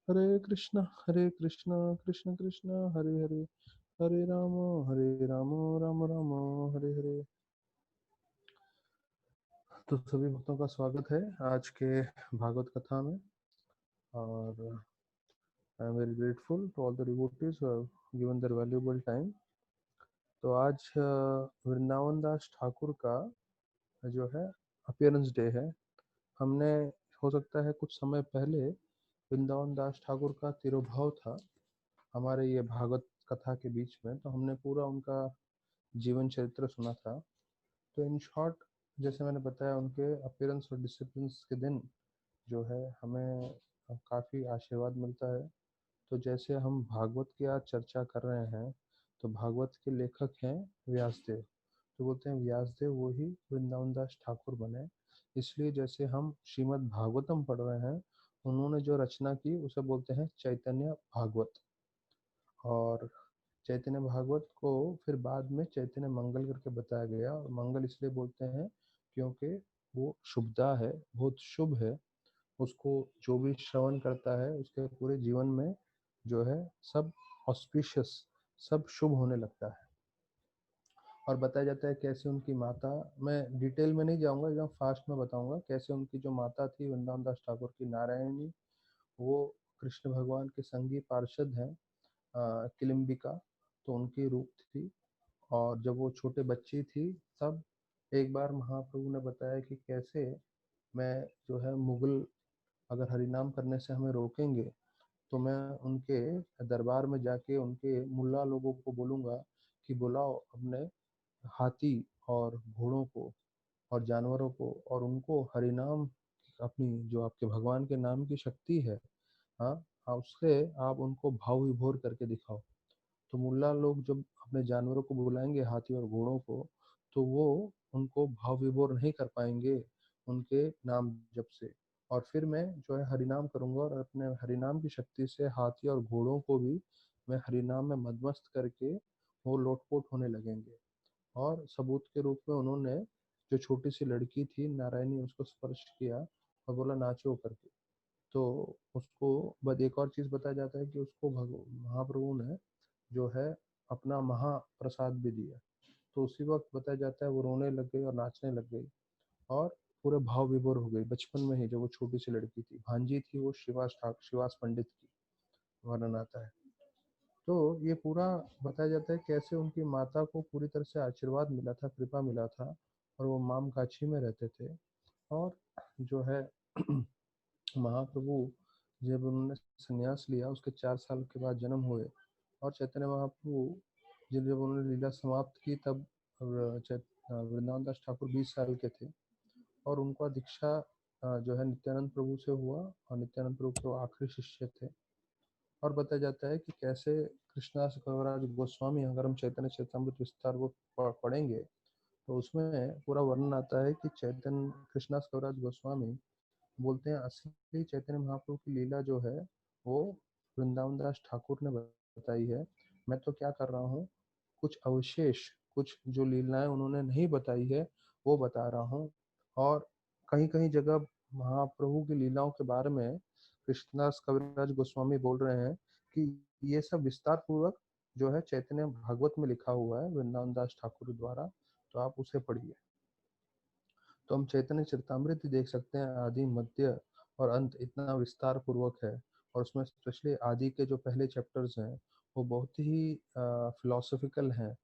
हरे कृष्णा कृष्ण कृष्ण हरे हरे, हरे राम राम राम हरे हरे। तो सभी भक्तों का स्वागत है आज के भागवत कथा में। और I am very grateful to all the devotees who have given their valuable time. तो आज वृंदावन दास ठाकुर का जो है अपीयरेंस डे है। हमने हो सकता है कुछ समय पहले वृंदावन दास ठाकुर का तिरुभाव था हमारे ये भागवत कथा के बीच में, तो हमने पूरा उनका जीवन चरित्र सुना था। तो इन शॉर्ट, जैसे मैंने बताया, उनके अपीयरेंस और डिसिप्लिन के दिन जो है हमें काफ़ी आशीर्वाद मिलता है। तो जैसे हम भागवत की आज चर्चा कर रहे हैं, तो भागवत के लेखक हैं व्यासदेव। तो बोलते हैं व्यासदेव वो ही वृंदावन दास ठाकुर बने। इसलिए जैसे हम श्रीमद् भागवतम पढ़ रहे हैं, उन्होंने जो रचना की उसे बोलते हैं चैतन्य भागवत। और चैतन्य भागवत को फिर बाद में चैतन्य मंगल करके बताया गया। और मंगल इसलिए बोलते हैं क्योंकि वो शुभदा है, बहुत शुभ है। उसको जो भी श्रवण करता है उसके पूरे जीवन में जो है सब ऑस्पिशियस, सब शुभ होने लगता है। और बताया जाता है कैसे उनकी माता, मैं डिटेल में नहीं जाऊंगा, एकदम फास्ट में बताऊंगा कैसे उनकी जो माता थी वृंदावन दास ठाकुर की, नारायणी, वो कृष्ण भगवान के संगी पार्षद हैं, किलिम्बिका, तो उनकी रूप थी। और जब वो छोटे बच्ची थी तब एक बार महाप्रभु ने बताया कि कैसे मैं जो है मुगल अगर हरिनाम करने से हमें रोकेंगे, तो मैं उनके दरबार में जाके उनके मुल्ला लोगों को बोलूँगा कि बुलाओ अपने हाथी और घोड़ों को और जानवरों को, और उनको हरिनाम, अपनी जो आपके भगवान के नाम की शक्ति है, हाँ, उससे आप उनको भाव विभोर करके दिखाओ। तो मुल्ला लोग जब अपने जानवरों को बुलाएंगे, हाथी और घोड़ों को, तो वो उनको भाव विभोर नहीं कर पाएंगे उनके नाम जप से। और फिर मैं जो है हरिनाम करूंगा और अपने हरिनाम की शक्ति से हाथी और घोड़ों को भी मैं हरिनाम में मदमस्त करके वो लोटपोट होने लगेंगे। और सबूत के रूप में उन्होंने जो छोटी सी लड़की थी नारायणी, उसको स्पर्श किया और बोला नाचो करके। तो उसको बस एक और चीज़ बताया जाता है कि उसको महाप्रभु ने जो है अपना महाप्रसाद भी दिया। तो उसी वक्त बताया जाता है वो रोने लग गई और नाचने लग गई और पूरे भाव विभोर हो गई बचपन में ही। जब वो छोटी सी लड़की थी, भांजी थी वो श्रीवास पंडित की, वर्णन आता है। तो ये पूरा बताया जाता है कैसे उनकी माता को पूरी तरह से आशीर्वाद मिला था, कृपा मिला था, और वो माम काछी में रहते थे। और जो है महाप्रभु जब उन्होंने संन्यास लिया उसके 4 साल के बाद जन्म हुए। और चैतन्य महाप्रभु जब उन्होंने लीला समाप्त की तब वृंदावन दास ठाकुर 20 साल के थे। और उनका दीक्षा जो है नित्यानंद प्रभु से हुआ, और नित्यानंद प्रभु के वो आखिरी शिष्य थे। और बताया जाता है कि कैसे कृष्णास कविराज गोस्वामी, अगर हम चैतन्य चरितमृत विस्तार को पढ़ेंगे, तो उसमें पूरा वर्णन आता है कि चैतन्य कृष्णास कविराज गोस्वामी बोलते हैं असली चैतन्य महाप्रभु की लीला जो है वो वृंदावन दास ठाकुर ने बताई है। मैं तो क्या कर रहा हूँ, कुछ अवशेष, कुछ जो लीलाएं उन्होंने नहीं बताई है वो बता रहा हूँ। और कहीं कहीं जगह महाप्रभु की लीलाओं के बारे में कृष्णदास कविराज गोस्वामी बोल रहे हैं कि ये सब विस्तार पूर्वक जो है चैतन्य भागवत में लिखा हुआ है वृंदावन दास ठाकुर द्वारा। तो आप उसे पढ़िए। तो हम चैतन्य चरितमृत ही देख सकते हैं, आदि मध्य और अंत इतना विस्तार पूर्वक है। और उसमें स्पेशली आदि के जो पहले चैप्टर्स हैं वो बहुत ही फिलोसफिकल हैं।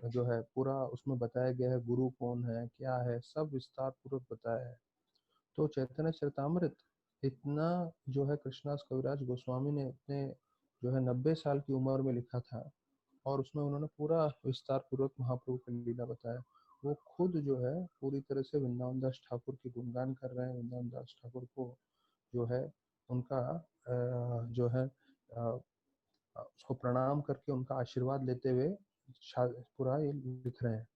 जो है पूरा उसमें बताया गया है गुरु कौन है, क्या है, सब विस्तार पूर्वक बताया है। तो चैतन्य चरितमृत इतना जो है कृष्णदास कविराज गोस्वामी ने अपने जो है 90 साल की उम्र में लिखा था। और उसमें उन्होंने पूरा विस्तार पूर्वक महाप्रभु की लीला बताया। वो खुद जो है पूरी तरह से वृंदावन दास ठाकुर की गुणगान कर रहे हैं, वृंदावन दास ठाकुर को जो है उनका जो है उसको प्रणाम करके उनका आशीर्वाद लेते हुए पूरा ये लिख रहे हैं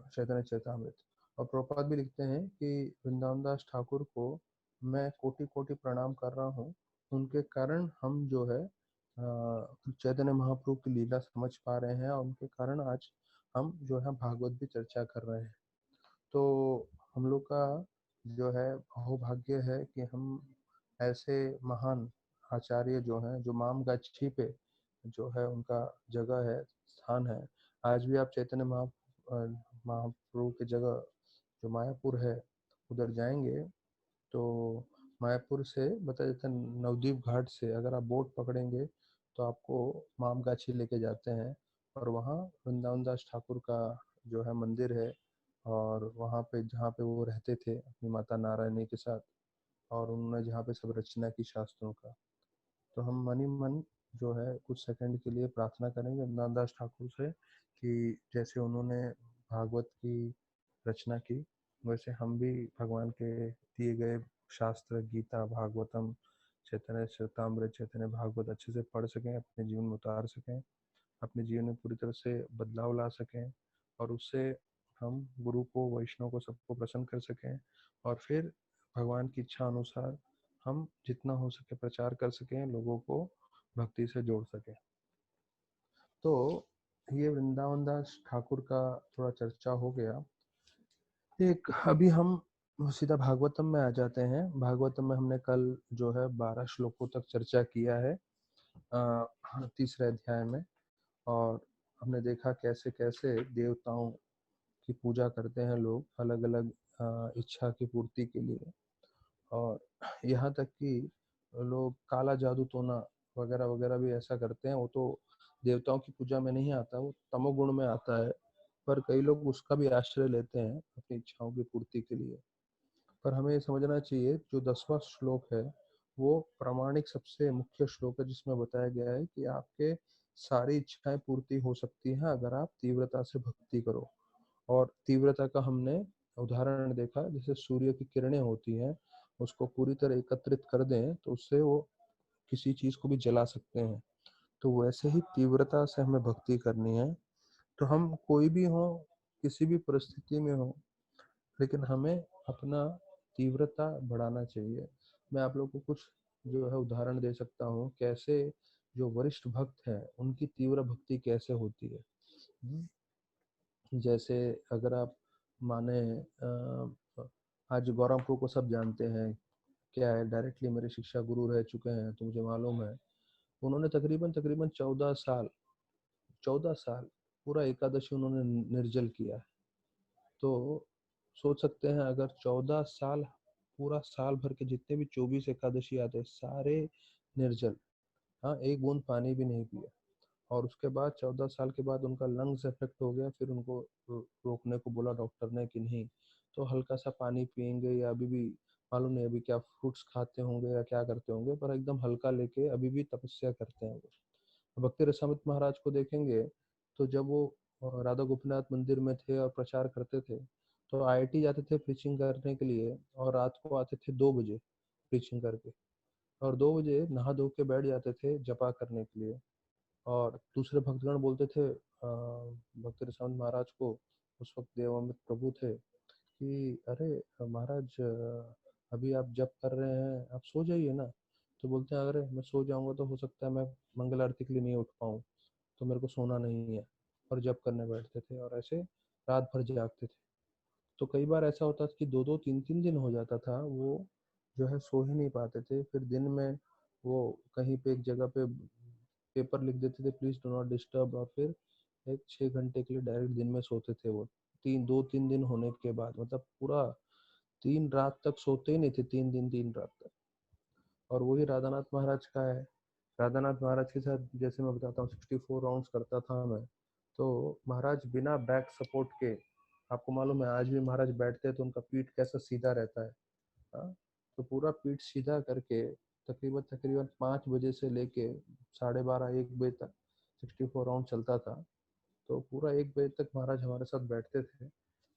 चैतन्य चैतामृत। और प्रभुपाद भी लिखते हैं कि वृंदावन दास ठाकुर को मैं कोटि कोटि प्रणाम कर रहा हूँ। उनके कारण हम जो है चैतन्य महाप्रभु की लीला समझ पा रहे हैं, और उनके कारण आज हम जो है भागवत भी चर्चा कर रहे हैं। तो हम लोग का जो है सौभाग्य है कि हम ऐसे महान आचार्य जो हैं, जो मामगाछी पे जो है उनका जगह है, स्थान है। आज भी आप चैतन्य महाप्रभु की जगह जो मायापुर है उधर जाएंगे तो मायापुर से बताया जाता है, नवदीप घाट से अगर आप बोट पकड़ेंगे तो आपको मामगाछी लेके जाते हैं, और वहाँ वृंदावन दास ठाकुर का जो है मंदिर है, और वहाँ पे जहाँ पे वो रहते थे अपनी माता नारायणी के साथ, और उन्होंने जहाँ पे सब रचना की शास्त्रों का। तो हम मन ही मन जो है कुछ सेकंड के लिए प्रार्थना करेंगे वृंदावन दास ठाकुर से कि जैसे उन्होंने भागवत की रचना की, वैसे हम भी भगवान के दिए गए शास्त्र गीता भागवतम चैतन्य चरितामृत चैतन्य भागवत अच्छे से पढ़ सकें, अपने जीवन में उतार सकें, अपने जीवन में पूरी तरह से बदलाव ला सकें, और उससे हम गुरु को वैष्णव को सबको प्रसन्न कर सकें, और फिर भगवान की इच्छा अनुसार हम जितना हो सके प्रचार कर सकें, लोगों को भक्ति से जोड़ सकें। तो ये वृंदावन दास ठाकुर का थोड़ा चर्चा हो गया। एक अभी हम सीधा भागवतम में आ जाते हैं। भागवतम में हमने कल जो है 12 श्लोकों तक चर्चा किया है तीसरे अध्याय में, और हमने देखा कैसे कैसे देवताओं की पूजा करते हैं लोग अलग अलग इच्छा की पूर्ति के लिए, और यहाँ तक कि लोग काला जादू टोना वगैरह वगैरह भी ऐसा करते हैं। वो तो देवताओं की पूजा में नहीं आता, वो तमोगुण में आता है, पर कई लोग उसका भी आश्रय लेते हैं अपनी इच्छाओं की पूर्ति के लिए। पर हमें ये समझना चाहिए जो 10वां श्लोक है वो प्रामाणिक सबसे मुख्य श्लोक है, जिसमें बताया गया है कि आपके सारी इच्छाएं पूर्ति हो सकती हैं अगर आप तीव्रता से भक्ति करो। और तीव्रता का हमने उदाहरण देखा, जैसे सूर्य की किरणें होती हैं, उसको पूरी तरह एकत्रित कर दें तो उससे वो किसी चीज को भी जला सकते हैं। तो वैसे ही तीव्रता से हमें भक्ति करनी है। तो हम कोई भी हो, किसी भी परिस्थिति में हो, लेकिन हमें अपना तीव्रता बढ़ाना चाहिए। मैं आप लोगों को कुछ जो है उदाहरण दे सकता हूँ कैसे जो वरिष्ठ भक्त हैं उनकी तीव्र भक्ति कैसे होती है। जैसे अगर आप माने आज गौरव को सब जानते हैं, क्या है, डायरेक्टली मेरे शिक्षा गुरु रह चुके हैं, तो मुझे मालूम है उन्होंने तकरीबन तकरीबन 14 साल पूरा एकादशी उन्होंने निर्जल किया है। तो सोच सकते हैं अगर 14 साल पूरा साल भर के जितने भी 24 एकादशी आते हैं सारे निर्जल, हाँ एक बूंद पानी भी नहीं पिया, और उसके बाद 14 साल के बाद उनका लंग्स इफेक्ट हो गया, फिर उनको रोकने को बोला डॉक्टर ने कि नहीं तो हल्का सा पानी पियेंगे, या अभी भी मालूम नहीं अभी क्या फ्रूट्स खाते होंगे या क्या करते होंगे, पर एकदम हल्का लेके अभी भी तपस्या करते हैं वो। भक्ति रसामृत महाराज को देखेंगे तो जब वो राधा गोपीनाथ मंदिर में थे और प्रचार करते थे तो आईआईटी जाते थे प्रीचिंग करने के लिए, और रात को आते थे 2 बजे प्रीचिंग करके, और 2 बजे नहा धो के बैठ जाते थे जपा करने के लिए। और दूसरे भक्तगण बोलते थे भक्ति रसामृत महाराज को, उस वक्त देवामृत प्रभु थे, कि अरे महाराज अभी आप जप कर रहे हैं, आप सो जाइए ना। तो बोलते हैं अरे मैं सो जाऊंगा तो हो सकता है मैं मंगल आरती के लिए नहीं उठ पाऊँ, तो मेरे को सोना नहीं है, और जप करने बैठते थे और ऐसे रात भर जागते थे। तो कई बार ऐसा होता था कि 2-2 3-3 दिन हो जाता था वो जो है सो ही नहीं पाते थे। फिर दिन में वो कहीं पे एक जगह पे पेपर लिख देते थे प्लीज डू नॉट डिस्टर्ब, और फिर एक 6 घंटे के लिए डायरेक्ट दिन में सोते थे वो। 2-3 दिन होने के बाद मतलब पूरा 3 रात तक सोते ही नहीं थे, 3 दिन 3 रात तक। और वही राधानाथ महाराज का है। राधानाथ महाराज के साथ जैसे मैं बताता हूँ 64 राउंड्स करता था मैं, तो महाराज बिना बैक सपोर्ट के, आपको मालूम है आज भी महाराज बैठते हैं तो उनका पीठ कैसा सीधा रहता है, हाँ? तो पूरा पीठ सीधा करके तकरीबन तकरीबन 5 बजे से लेके 12:30 1 बजे तक 64 राउंड चलता था। तो पूरा 1 बजे तक महाराज हमारे साथ बैठते थे,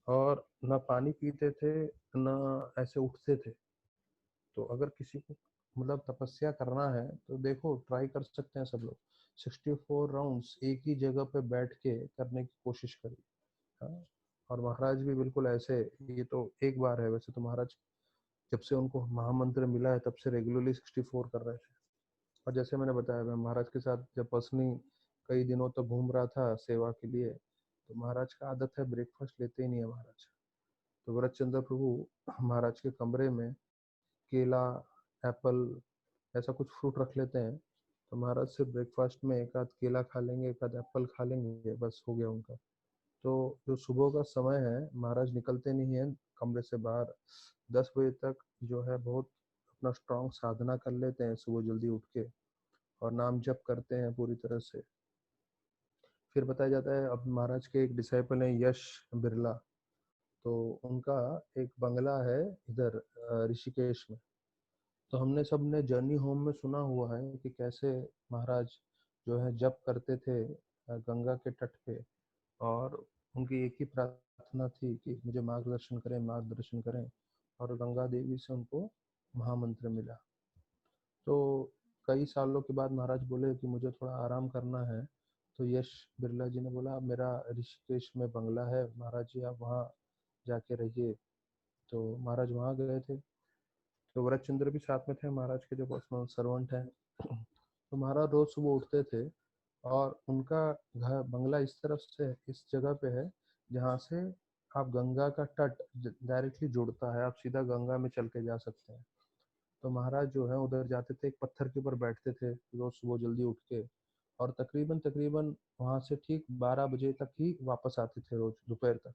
और ना पानी पीते थे ना ऐसे उठते थे। तो अगर किसी को मतलब तपस्या करना है तो देखो ट्राई कर सकते हैं सब लोग, 64 राउंड्स एक ही जगह पे बैठ के करने की कोशिश करिए, हाँ? और महाराज भी बिल्कुल ऐसे, ये तो एक बार है, वैसे तो महाराज जब से उनको महामंत्र मिला है तब से रेगुलरली 64 कर रहे थे। और जैसे मैंने बताया मैं महाराज के साथ जब पर्सनली कई दिनों तक घूम रहा था सेवा के लिए, तो महाराज का आदत है ब्रेकफास्ट लेते ही नहीं है महाराज। तो व्रत चंद्र प्रभु महाराज के कमरे में केला, एप्पल, ऐसा कुछ फ्रूट रख लेते हैं। तो महाराज सिर्फ ब्रेकफास्ट में एक आध केला खा लेंगे, एक आध एप्पल खा लेंगे, बस हो गया उनका। तो जो सुबह का समय है, महाराज निकलते नहीं है कमरे से बाहर। 10 बजे तक जो है बहुत अपना स्ट्रांग साधना कर लेते हैं सुबह जल्दी उठ के, और नाम जप करते हैं पूरी तरह से। फिर बताया जाता है, अब महाराज के एक डिसाइपल हैं यश बिरला, तो उनका एक बंगला है इधर ऋषिकेश में। तो हमने सब ने जर्नी होम में सुना हुआ है कि कैसे महाराज जो है जप करते थे गंगा के तट पे, और उनकी एक ही प्रार्थना थी कि मुझे मार्गदर्शन करें, मार्गदर्शन करें। और गंगा देवी से उनको महामंत्र मिला। तो कई सालों के बाद महाराज बोले कि मुझे थोड़ा आराम करना है। तो यश बिरला जी ने बोला, मेरा ऋषिकेश में बंगला है महाराज जी, आप वहाँ जाके रहिए। तो महाराज वहाँ गए थे। तो वरद चंद्र भी साथ में थे, महाराज के जो पर्सनल सर्वेंट हैं। तो महाराज रोज सुबह उठते थे, और उनका घर बंगला इस तरफ से इस जगह पे है जहाँ से आप गंगा का तट डायरेक्टली जुड़ता है, आप सीधा गंगा में चल के जा सकते हैं। तो महाराज जो है उधर जाते थे, एक पत्थर के ऊपर बैठते थे रोज सुबह जल्दी उठ के, और तकरीबन तकरीबन वहां से ठीक 12 बजे तक ही वापस आते थे रोज दोपहर तक।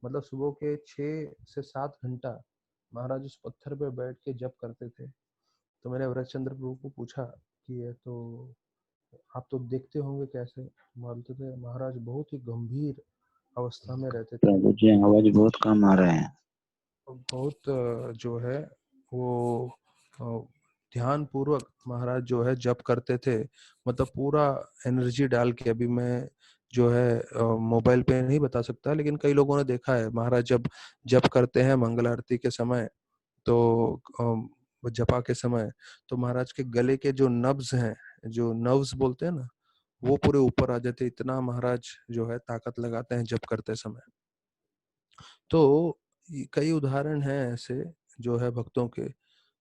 मतलब सुबह के 6 से 7 घंटा महाराज उस पत्थर पे बैठ के जप करते थे। तो मैंने व्रतचंद्र प्रभु को पूछा कि ये तो आप तो देखते होंगे कैसे। बोलते थे महाराज बहुत ही गंभीर अवस्था में रहते थे। प्रभु जी आवाज बहुत कम आ रहे हैं। बहुत जो है वो ध्यान पूर्वक महाराज जो है जप करते थे, मतलब पूरा एनर्जी डाल के। अभी मैं जो है मोबाइल पे नहीं बता सकता, लेकिन कई लोगों ने देखा है महाराज जब जप करते हैं मंगल आरती के समय, तो जपा के समय, तो महाराज के गले के जो नब्ज हैं, जो नर्व्स बोलते हैं ना, वो पूरे ऊपर आ जाते, इतना महाराज जो है ताकत लगाते हैं जप करते समय। तो कई उदाहरण हैं ऐसे जो है भक्तों के।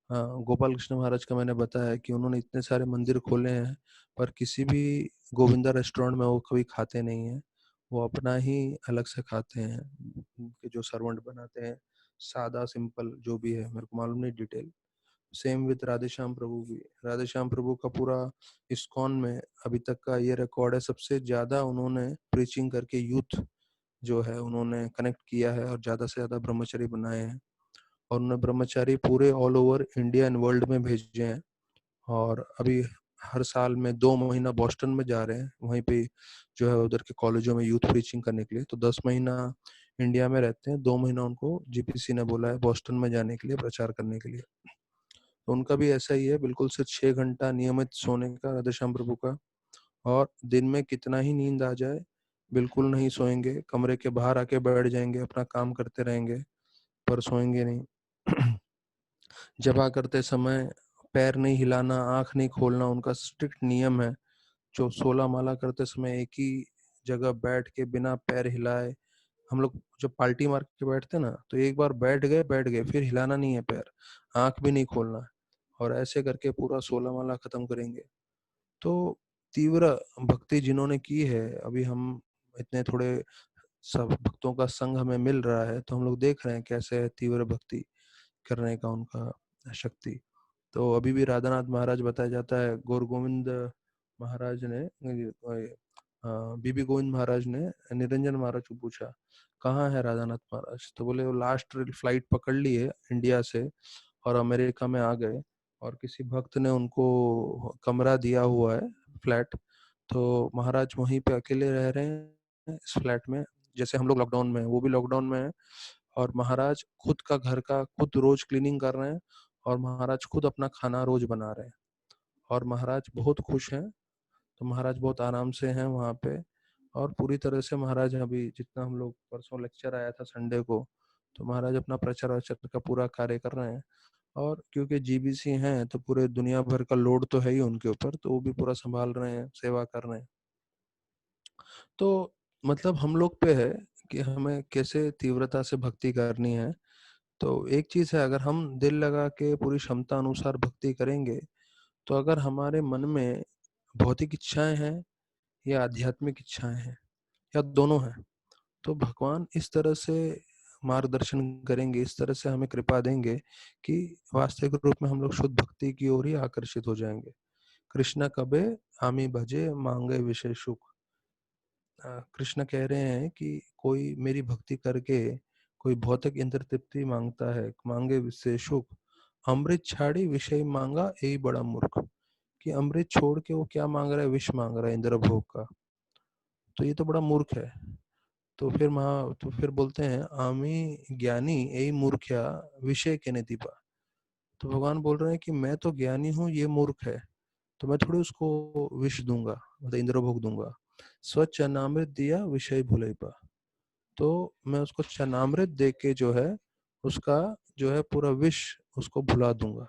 गोपाल कृष्ण महाराज का मैंने बताया कि उन्होंने इतने सारे मंदिर खोले हैं, पर किसी भी गोविंदा रेस्टोरेंट में वो कभी खाते नहीं है। वो अपना ही अलग से खाते हैं, उनके जो सर्वेंट बनाते हैं, सादा सिंपल जो भी है, मेरे को मालूम नहीं detail. Same with Radhe Shyam Prabhu भी। राधे श्याम प्रभु का पूरा इस्कॉन में अभी तक का ये रिकॉर्ड है, सबसे ज्यादा उन्होंने प्रीचिंग करके यूथ जो है उन्होंने कनेक्ट किया है, और ज्यादा से ज्यादा ब्रह्मचारी बनाए हैं। और उन्होंने ब्रह्मचारी पूरे all over India and world में भेजे हैं। और अभी हर साल में 2 महीना बॉस्टन में जा रहे हैं, वहीं पे जो है उधर के कॉलेजों में यूथ प्रीचिंग करने के लिए। तो 10 महीना इंडिया में रहते हैं, 2 महीना उनको जीपीसी ने बोला है बॉस्टन में जाने के लिए, प्रचार करने के लिए। तो उनका भी ऐसा ही है, बिल्कुल सिर्फ 6 घंटा नियमित सोने का राधेश्याम प्रभु का। और दिन में कितना ही नींद आ जाए बिल्कुल नहीं सोएंगे, कमरे के बाहर आके बैठ जाएंगे, अपना काम करते रहेंगे, पर सोएंगे नहीं। जपा करते समय पैर नहीं हिलाना, आंख नहीं खोलना, उनका स्ट्रिक्ट नियम है। जो 16 माला करते समय एक ही जगह बैठ के बिना पैर हिलाए, हम लोग जब पाल्टी मार के बैठते ना, तो एक बार बैठ गए, फिर हिलाना नहीं है पैर, आंख भी नहीं खोलना है। और ऐसे करके पूरा 16 माला खत्म करेंगे। तो तीव्र भक्ति जिन्होंने की है, अभी हम इतने थोड़े सब भक्तों का संग हमें मिल रहा है, तो हम लोग देख रहे हैं कैसे है तीव्र भक्ति करने का उनका शक्ति। तो अभी भी राधानाथ महाराज बताया जाता है, गौर गोविंद महाराज ने बीबी गोविंद महाराज ने निरंजन महाराज को पूछा कहाँ है राधानाथ महाराज, तो बोले वो लास्ट फ्लाइट पकड़ ली है इंडिया से और अमेरिका में आ गए, और किसी भक्त ने उनको कमरा दिया हुआ है, फ्लैट। तो महाराज वहीं पे अकेले रह रहे हैं इस फ्लैट में, जैसे हम लोग लॉकडाउन में हैं, वो भी लॉकडाउन में है। और महाराज खुद का घर का खुद रोज क्लीनिंग कर रहे हैं, और महाराज खुद अपना खाना रोज बना रहे हैं, और महाराज बहुत खुश हैं। तो महाराज बहुत आराम से हैं वहाँ पे। और पूरी तरह से महाराज अभी जितना हम लोग परसों लेक्चर आया था संडे को, तो महाराज अपना प्रचार वचर का पूरा कार्य कर रहे हैं। और क्योंकि जीबीसी हैं तो पूरे दुनिया भर का लोड तो है ही उनके ऊपर, तो वो भी पूरा संभाल रहे हैं, सेवा कर रहे हैं। तो मतलब हम लोग पे है कि हमें कैसे तीव्रता से भक्ति करनी है। तो एक चीज है, अगर हम दिल लगा के पूरी क्षमता अनुसार भक्ति करेंगे, तो अगर हमारे मन में भौतिक इच्छाएं हैं या आध्यात्मिक इच्छाएं हैं या दोनों हैं, तो भगवान इस तरह से मार्गदर्शन करेंगे, इस तरह से हमें कृपा देंगे कि वास्तविक रूप में हम लोग शुद्ध भक्ति की ओर ही आकर्षित हो जाएंगे। कृष्ण कबे आमी भजे मांगे विषय सुख। कृष्ण कह रहे हैं कि कोई मेरी भक्ति करके कोई भौतिक इंद्र तृप्ति मांगता है, मांगे विषय सुख, अमृत छाड़ी विषय मांगा यही बड़ा मूर्ख। कि अमृत छोड़ के वो क्या मांग रहा है, विष मांग रहा है इंद्र भोग का, तो ये तो बड़ा मूर्ख है। तो फिर बोलते हैं आमी ज्ञानी यही मूर्ख्या विषय के दीपा। तो भगवान बोल रहे हैं कि मैं तो ज्ञानी हूँ, ये मूर्ख है, तो मैं थोड़ी उसको विष दूंगा, मतलब इंद्र भोग दूंगा। स्वच्छ अनामृत दिया विषय भुलई पा, तो मैं उसको चनामृत दे के जो है उसका जो है पूरा विष उसको भुला दूंगा।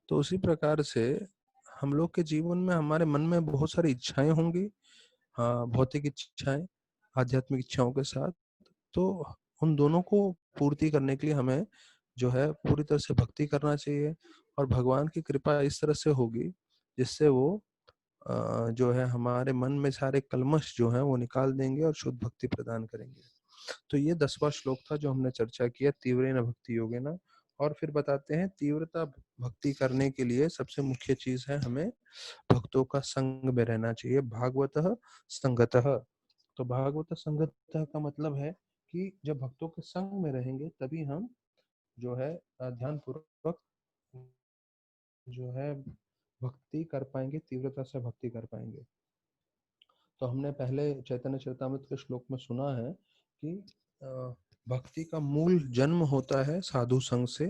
तो उसी प्रकार से हम लोग के जीवन में हमारे मन में बहुत सारी इच्छाएं होंगी, हाँ, भौतिक इच्छाएं आध्यात्मिक इच्छाओं के साथ। तो उन दोनों को पूर्ति करने के लिए हमें जो है पूरी तरह से भक्ति करना चाहिए, और भगवान की कृपा इस तरह से होगी जिससे वो जो है हमारे मन में सारे कलमश जो है वो निकाल देंगे और शुद्ध भक्ति प्रदान करेंगे। तो ये 10वां श्लोक था जो हमने चर्चा किया, तीव्रेन भक्ति योगेन। और फिर बताते हैं तीव्रता भक्ति करने के लिए सबसे मुख्य चीज है हमें भक्तों का संग में रहना चाहिए, भागवतः संगतः। तो भागवत संगतः का मतलब है कि जब भक्तों के संग में रहेंगे तभी हम जो है ध्यान पूर्वक जो है भक्ति कर पाएंगे, तीव्रता से भक्ति कर पाएंगे। तो हमने पहले चैतन्य चरितामृत के श्लोक में सुना है कि भक्ति का मूल जन्म होता है साधु संग से,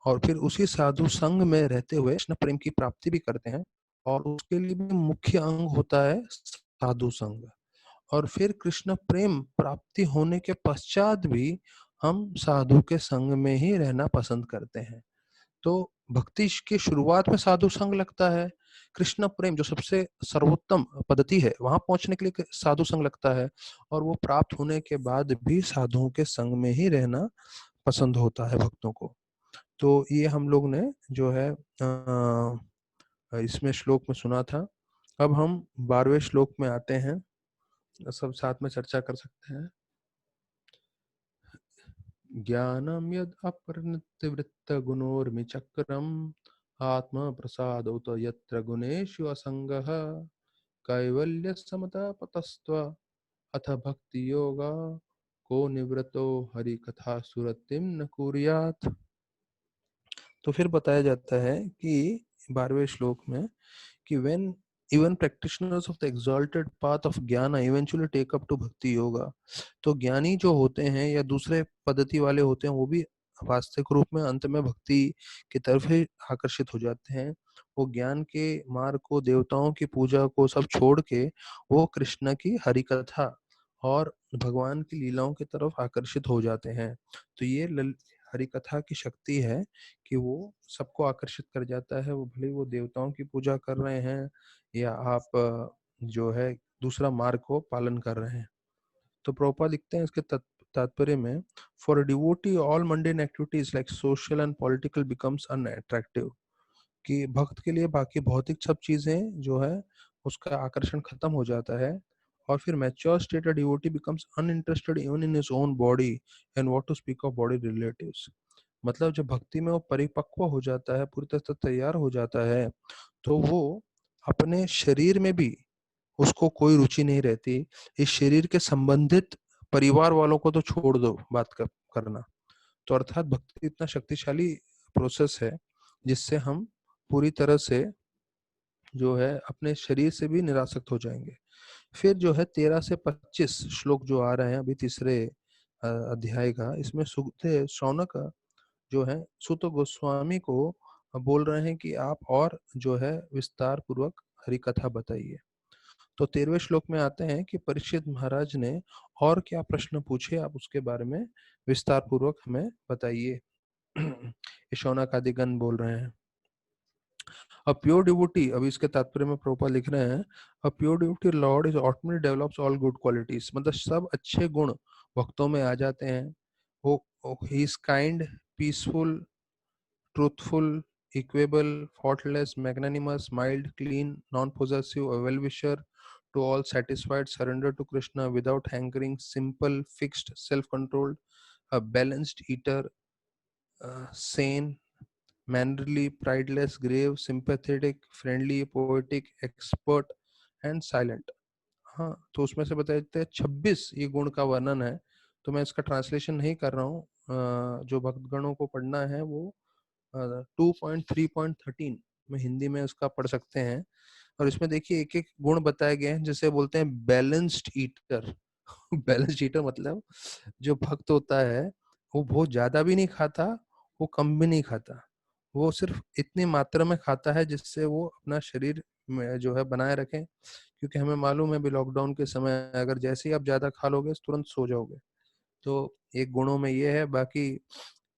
और फिर उसी साधु संग में रहते हुए कृष्ण प्रेम की प्राप्ति भी करते हैं, और उसके लिए भी मुख्य अंग होता है साधु संग। और फिर कृष्ण प्रेम प्राप्ति होने के पश्चात भी हम साधु के संग में ही रहना पसंद करते हैं। तो भक्ति की शुरुआत में साधु संग लगता है, कृष्ण प्रेम जो सबसे सर्वोत्तम पद्धति है वहां पहुंचने के लिए साधु संग लगता है, और वो प्राप्त होने के बाद भी साधुओं के संग में ही रहना पसंद होता है भक्तों को। तो ये हम लोग ने जो है इसमें श्लोक में सुना था। अब हम 12वें श्लोक में आते हैं, सब साथ में चर्चा कर सकते हैं। ज्ञानम यद अपरिनिवृत्त गुणोर्मिचक्रम आत्म प्रसादौत यत्र गुणेषु असंगः कैवल्य समता पतस्त्व अथ भक्ति योगा को निवृतो हरि कथा सुरतिम न कुर्यात्। तो फिर बताया जाता है कि 12वें श्लोक में कि when even practitioners of the exalted path of ज्ञान eventually take up to भक्ति योगा, तो ज्ञानी जो होते हैं या दूसरे पद्धति वाले होते हैं वो भी वास्तविक रूप में अंत में भक्ति की तरफ ही आकर्षित हो जाते हैं। वो ज्ञान के मार्ग को, देवताओं की पूजा को सब छोड़ के वो कृष्ण की हरि कथा और भगवान की लीलाओं की तरफ आकर्षित हो जाते हैं। तो ये हरि कथा की शक्ति है कि वो सबको आकर्षित कर जाता है, वो भले वो देवताओं की पूजा कर रहे हैं या आप जो है दूसरा मार्ग को पालन कर रहे हैं। तो प्रभुपाद लिखते हैं इसके तात्पर्य में, for devotee all mundane activities like social and political becomes unattractive. कि भक्त के लिए बाकी भौतिक सब चीजें जो है उसका आकर्षण खत्म हो जाता है, और फिर mature state devotee becomes uninterested even in his own body and what to speak of body relatives. मतलब जब भक्ति में वो परिपक्व हो जाता है, पूरी तरह से तैयार हो जाता है, तो वो अपने शरीर में भी उसको कोई रुचि नहीं रहती। इस शरीर के संबंधित परिवार वालों को तो छोड़ दो बात करना। तो अर्थात भक्ति इतना शक्तिशाली प्रोसेस है जिससे हम पूरी तरह से जो है अपने शरीर से भी निरासक्त हो जाएंगे। फिर जो है 13 से 25 श्लोक जो आ रहे हैं अभी तीसरे अध्याय का, इसमें सुखदेव शौनक जो है सुत गोस्वामी को बोल रहे हैं कि आप और जो है विस्तार पूर्वक हरि कथा बताइए। तो 13वें श्लोक में आते हैं कि परीक्षित महाराज ने और क्या प्रश्न पूछे, आप उसके बारे में विस्तार पूर्वक हमें बताइए। शौनक आदिगण बोल रहे हैं, अ प्योर डिवोटी, अभी इसके तात्पर्य में प्रभुपाद लिख रहे हैं, a pure devotee Lord is automatically develops all good qualities. मतलब सब अच्छे गुण भक्तों में आ जाते हैं। वो he is kind, peaceful, truthful, equable, faultless, magnanimous, mild, clean, non-possessive, a well-wisher to all, satisfied, surrender to Krishna without hankering, simple, fixed, self-controlled, balanced eater, sane, mannerly, prideless, grave, sympathetic, friendly, poetic, expert and silent. हाँ, तो उसमें से बताए जाते हैं 26 ये गुण का वर्णन है। तो मैं इसका ट्रांसलेशन नहीं कर रहा हूँ, जो भक्तगणों को पढ़ना है वो 2.3.13 में हिंदी में उसका पढ़ सकते हैं। और इसमें देखिए एक एक गुण बताए गए हैं, जिसे बोलते हैं बैलेंस्ड ईटर। बैलेंस्ड ईटर मतलब जो भक्त होता है वो बहुत ज्यादा भी नहीं खाता, वो कम भी नहीं खाता, वो सिर्फ इतनी मात्रा में खाता है जिससे वो अपना शरीर में जो है बनाए रखें। क्योंकि हमें मालूम है भी लॉकडाउन के समय अगर जैसे ही आप ज्यादा खा लोगे तुरंत सो जाओगे। तो एक गुणों में ये है, बाकी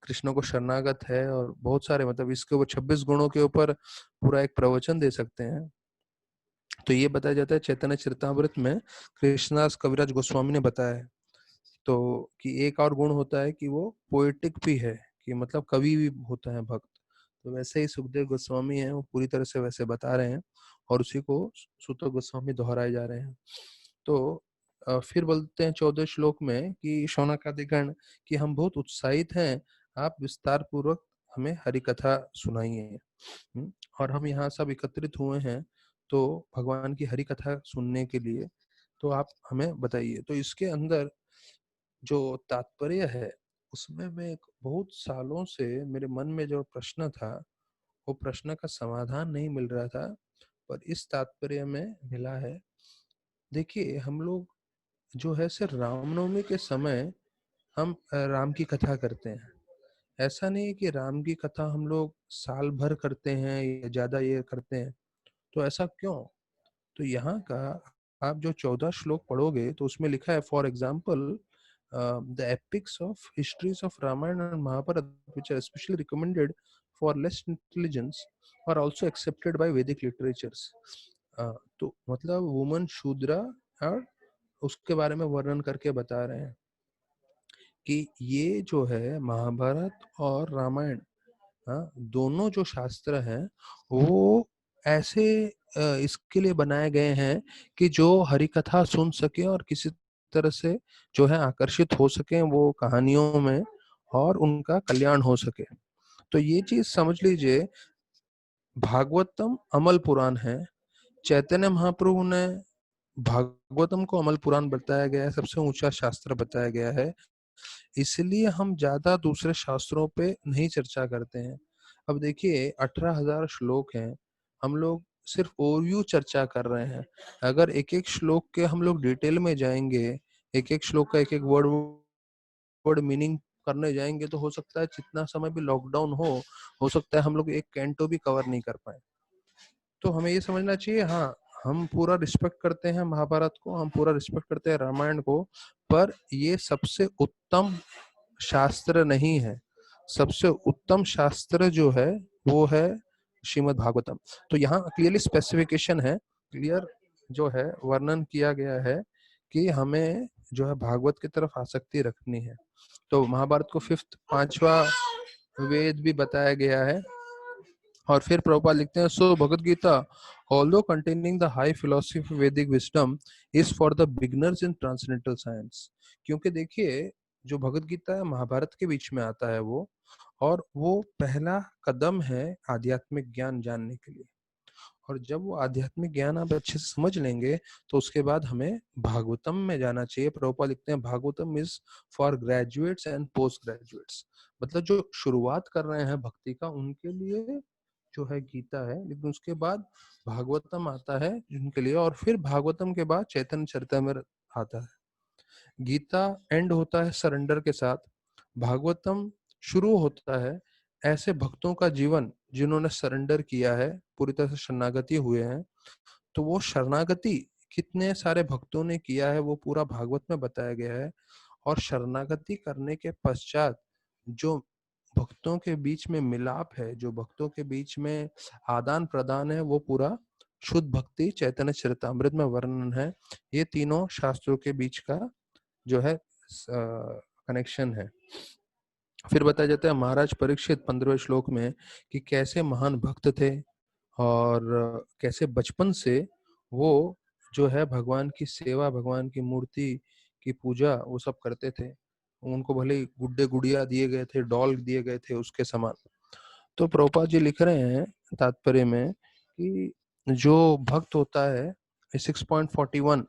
कृष्ण को शरणागत है और बहुत सारे, मतलब इसके ऊपर 26 गुणों के ऊपर पूरा एक प्रवचन दे सकते हैं। तो ये बताया जाता है चैतन्य चरितमृत में, कृष्णदास कविराज गोस्वामी ने बताया है। तो कि एक और गुण होता है कि वो पोएटिक भी है, कि मतलब कवि भी होता है भक्त। तो वैसे ही सुखदेव गोस्वामी हैं, वो पूरी तरह से वैसे बता रहे हैं और उसी को सुत गोस्वामी दोहराए जा रहे हैं। तो फिर बोलते हैं 14 श्लोक में कि शौनकादिगण कि हम बहुत उत्साहित हैं, आप विस्तार पूर्वक हमें हरि कथा सुनाइए। और हम यहाँ सब एकत्रित हुए हैं तो भगवान की हरि कथा सुनने के लिए, तो आप हमें बताइए। तो इसके अंदर जो तात्पर्य है उसमें मैं बहुत सालों से मेरे मन में जो प्रश्न था, वो प्रश्न का समाधान नहीं मिल रहा था, पर इस तात्पर्य में मिला है। देखिए हम लोग जो है सिर्फ रामनवमी के समय हम राम की कथा करते हैं। ऐसा नहीं है कि राम की कथा हम लोग साल भर करते हैं या ज्यादा ये करते हैं। तो ऐसा क्यों? तो यहाँ का आप जो 14 श्लोक पढ़ोगे तो उसमें लिखा है, for example the epics of histories of Ramayana and Mahabharata which are especially recommended for less intelligence are also accepted by Vedic literatures. तो मतलब वुमन शूद्रा, और उसके बारे में वर्णन करके बता रहे हैं कि ये जो है महाभारत और रामायण, हाँ, दोनों जो शास्त्र हैं वो ऐसे इसके लिए बनाए गए हैं कि जो हरि कथा सुन सके और किसी तरह से जो है आकर्षित हो सके वो कहानियों में, और उनका कल्याण हो सके। तो ये चीज समझ लीजिए, भागवतम अमल पुराण है। चैतन्य महाप्रभु ने भागवतम को अमल पुराण बताया गया है, सबसे ऊंचा शास्त्र बताया गया है। इसलिए हम ज्यादा दूसरे शास्त्रों पे नहीं चर्चा करते हैं। अब देखिए 18,000 श्लोक हैं, हम लोग सिर्फ ओवरव्यू चर्चा कर रहे हैं। अगर एक एक श्लोक के हम लोग डिटेल में जाएंगे, एक एक श्लोक का एक एक वर्ड वर्ड मीनिंग करने जाएंगे, तो हो सकता है जितना समय भी लॉकडाउन हो सकता है हम लोग एक कैंटो भी कवर नहीं कर पाए। तो हमें ये समझना चाहिए, हाँ हम पूरा रिस्पेक्ट करते हैं महाभारत को, हम पूरा रिस्पेक्ट करते हैं रामायण को, पर ये सबसे उत्तम शास्त्र नहीं है। सबसे उत्तम शास्त्र जो है वो है श्रीमद् भागवतम। तो यहाँ क्लियरली स्पेसिफिकेशन है, क्लियर जो है वर्णन किया गया है कि हमें जो है भागवत की तरफ आसक्ति रखनी है। तो महाभारत को फिफ्थ, पांचवा वेद भी बताया गया है। और फिर प्रभुपाद लिखते हैं, सो Bhagavad Gita although containing the high philosophy of Vedic wisdom is for the beginners in transcendental science। क्योंकि देखिए जो भगवद गीता है महाभारत के बीच में आता है वो, और वो पहला कदम है आध्यात्मिक ज्ञान जानने के लिए। और जब वो आध्यात्मिक ज्ञान आप अच्छे से समझ लेंगे तो उसके बाद हमें भागवतम में जाना चाहिए। प्रभुपाद लिखते हैं, Bhagavatam is for graduates and post graduates. मतलब जो शुरुआत कर रहे हैं भक्ति का उनके लिए जो है गीता है, लेकिन उसके बाद भागवतम आता है जिनके लिए, और फिर भागवतम के बाद चैतन्य चरितमृत आता है। गीता एंड होता है सरेंडर के साथ, भागवतम शुरू होता है ऐसे भक्तों का जीवन जिन्होंने सरेंडर किया है, पूरी तरह से शरणागति हुए हैं। तो वो शरणागति कितने सारे भक्तों ने किया है वो पूरा भागवत में बताया गया है। और शरणागति करने के पश्चात जो भक्तों के बीच में मिलाप है, जो भक्तों के बीच में आदान प्रदान है, वो पूरा शुद्ध भक्ति चैतन्य चरितामृत में वर्णन है। ये तीनों शास्त्रों के बीच का जो है कनेक्शन है। फिर बताया जाता है महाराज परीक्षित 15वें श्लोक में कि कैसे महान भक्त थे और कैसे बचपन से वो जो है भगवान की सेवा, भगवान की मूर्ति की पूजा वो सब करते थे। उनको भले ही गुड्डे गुड़िया दिए गए थे, डॉल दिए गए थे उसके समान। तो प्रभुपाद जी लिख रहे हैं तात्पर्य में कि जो भक्त होता है, 6.41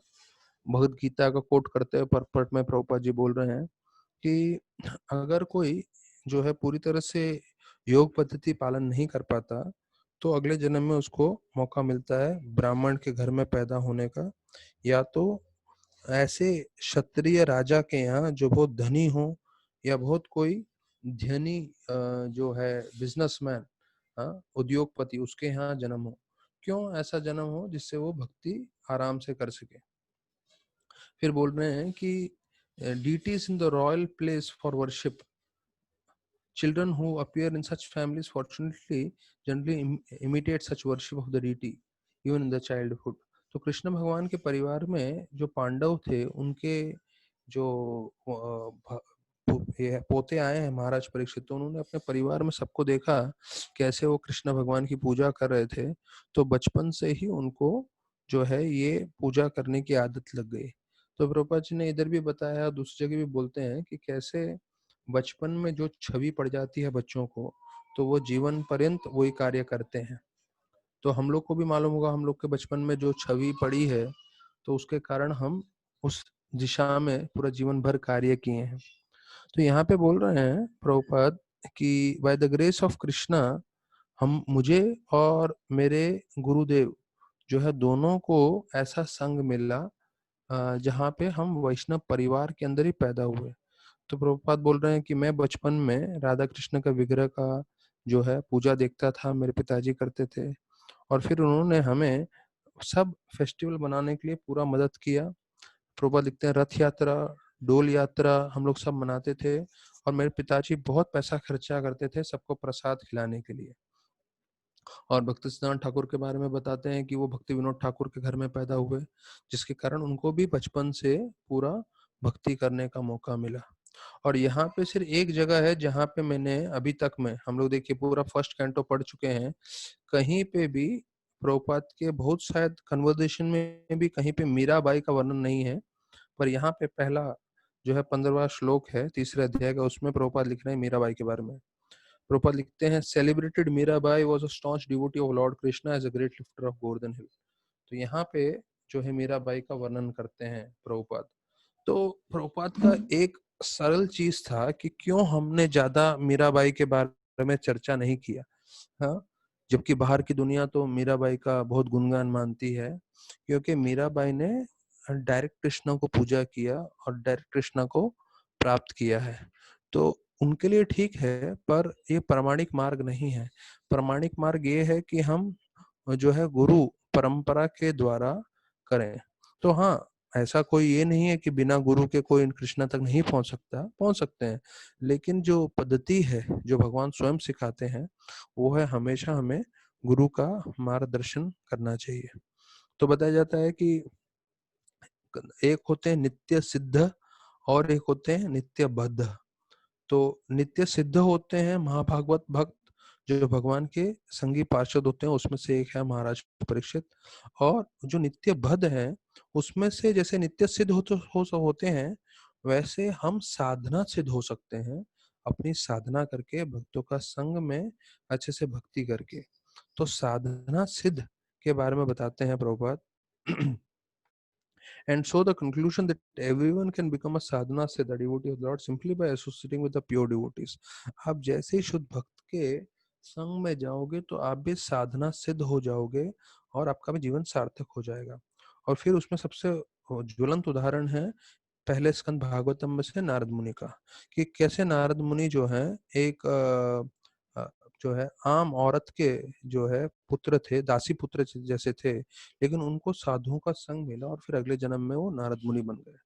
भगवद गीता का कोट करते हुए परपट में प्रभुपाद जी बोल रहे हैं कि अगर कोई जो है पूरी तरह से योग पद्धति पालन नहीं कर पाता, तो अगले जन्म में उसको मौका मिलता है ब्राह्मण के घर में पैदा होने का, या तो ऐसे क्षत्रिय राजा के यहाँ जो बहुत धनी हो, या बहुत कोई धनी जो है बिजनेसमैन, उद्योगपति, उसके यहाँ जन्म हो। क्यों ऐसा जन्म हो? जिससे वो भक्ति आराम से कर सके। फिर बोल रहे हैं कि deities in the royal place for worship, children who appear in such families fortunately generally imitate such worship of the deity even in the childhood. तो कृष्ण भगवान के परिवार में जो पांडव थे, उनके जो ये पोते आए हैं महाराज परीक्षित, तो उन्होंने अपने परिवार में सबको देखा कैसे वो कृष्ण भगवान की पूजा कर रहे थे, तो बचपन से ही उनको जो है ये पूजा करने की आदत लग गई। तो प्रभुपाद जी ने इधर भी बताया, दूसरी जगह भी बोलते हैं कि कैसे बचपन में जो छवि पड़ जाती है बच्चों को, तो वो जीवन पर्यंत वही कार्य करते हैं। तो हम लोग को भी मालूम होगा, हम लोग के बचपन में जो छवि पड़ी है, तो उसके कारण हम उस दिशा में पूरा जीवन भर कार्य किए हैं। तो यहाँ पे बोल रहे हैं प्रभुपाद कि by the grace of Krishna, हम मुझे और मेरे गुरुदेव जो है दोनों को ऐसा संग मिला जहाँ पे हम वैष्णव परिवार के अंदर ही पैदा हुए। तो प्रभुपाद बोल रहे हैं कि मैं बचपन में राधा कृष्ण का विग्रह का जो है पूजा देखता था, मेरे पिताजी करते थे, और फिर उन्होंने हमें सब फेस्टिवल बनाने के लिए पूरा मदद किया। प्रभुपाद लिखते हैं रथ यात्रा, डोल यात्रा हम लोग सब मनाते थे, और मेरे पिताजी बहुत पैसा खर्चा करते थे सबको प्रसाद खिलाने के लिए। और भक्ति सिद्धांत ठाकुर के बारे में बताते हैं कि वो भक्ति विनोद ठाकुर के घर में पैदा हुए, जिसके कारण उनको भी बचपन से पूरा भक्ति करने का मौका मिला। और यहाँ पे सिर्फ एक जगह है जहाँ पे मैंने अभी तक में, हम लोग देखिए पूरा फर्स्ट कैंटो पढ़ चुके हैं, कहीं पे भी प्रभुपाद के बहुत शायद कन्वर्सेशन में भी कहीं पे मीराबाई का वर्णन नहीं है, पर यहाँ पे पहला जो है 15वां श्लोक है तीसरे अध्याय का, उसमें प्रभुपाद लिख रहे हैं मीराबाई के बारे में। प्रभुपाद लिखते हैं celebrated Mirabai was a staunch devotee of lord Krishna as a great lifter of Govardhan hill. तो यहाँ पे जो है मीराबाई का वर्णन करते हैं प्रभुपाद। तो प्रभुपाद का एक सरल चीज था कि क्यों हमने ज्यादा मीराबाई के बारे में चर्चा नहीं किया, हाँ, जबकि बाहर की दुनिया तो मीराबाई का बहुत गुणगान मानती है, क्योंकि मीराबाई ने डायरेक्ट कृष्णा को पूजा किया और डायरेक्ट कृष्णा को प्राप्त किया है। तो उनके लिए ठीक है, पर ये प्रामाणिक मार्ग नहीं है। प्रामाणिक मार्ग ये है कि हम जो है गुरु परंपरा के द्वारा करें। तो हाँ, ऐसा कोई ये नहीं है कि बिना गुरु के कोई कृष्णा तक नहीं पहुंच सकता, पहुंच सकते हैं, लेकिन जो पद्धति है जो भगवान स्वयं सिखाते हैं, वो है हमेशा हमें गुरु का मार्गदर्शन करना चाहिए। तो बताया जाता है कि एक होते हैं नित्य सिद्ध और एक होते हैं नित्य बद्ध। तो नित्य सिद्ध होते हैं महाभागवत भक्त, जो भगवान के संगी पार्षद होते हैं, उसमें से एक है महाराज परीक्षित। और जो नित्य बद्ध है, उसमें से जैसे नित्य सिद्ध होते हैं, वैसे हम साधना सिद्ध हो सकते हैं, अपनी साधना करके भक्तों का संग में अच्छे से भक्ति करके। तो साधना सिद्ध के बारे में बताते हैं Prabhupada. And so the conclusion that everyone can become a sadhana से the devotee of the Lord simply by associating with the pure devotees. आप जैसे ही शुद्ध भक्त के संग में जाओगे तो आप भी साधना सिद्ध हो जाओगे और आपका भी जीवन सार्थक हो जाएगा। और फिर उसमें सबसे ज्वलंत उदाहरण है पहले स्कंद भागवतम में से नारद मुनि का, कि कैसे नारद मुनि जो है एक जो है आम औरत के जो है पुत्र थे, दासी पुत्र जैसे थे, लेकिन उनको साधुओं का संग मिला और फिर अगले जन्म में वो नारद मुनि बन गए।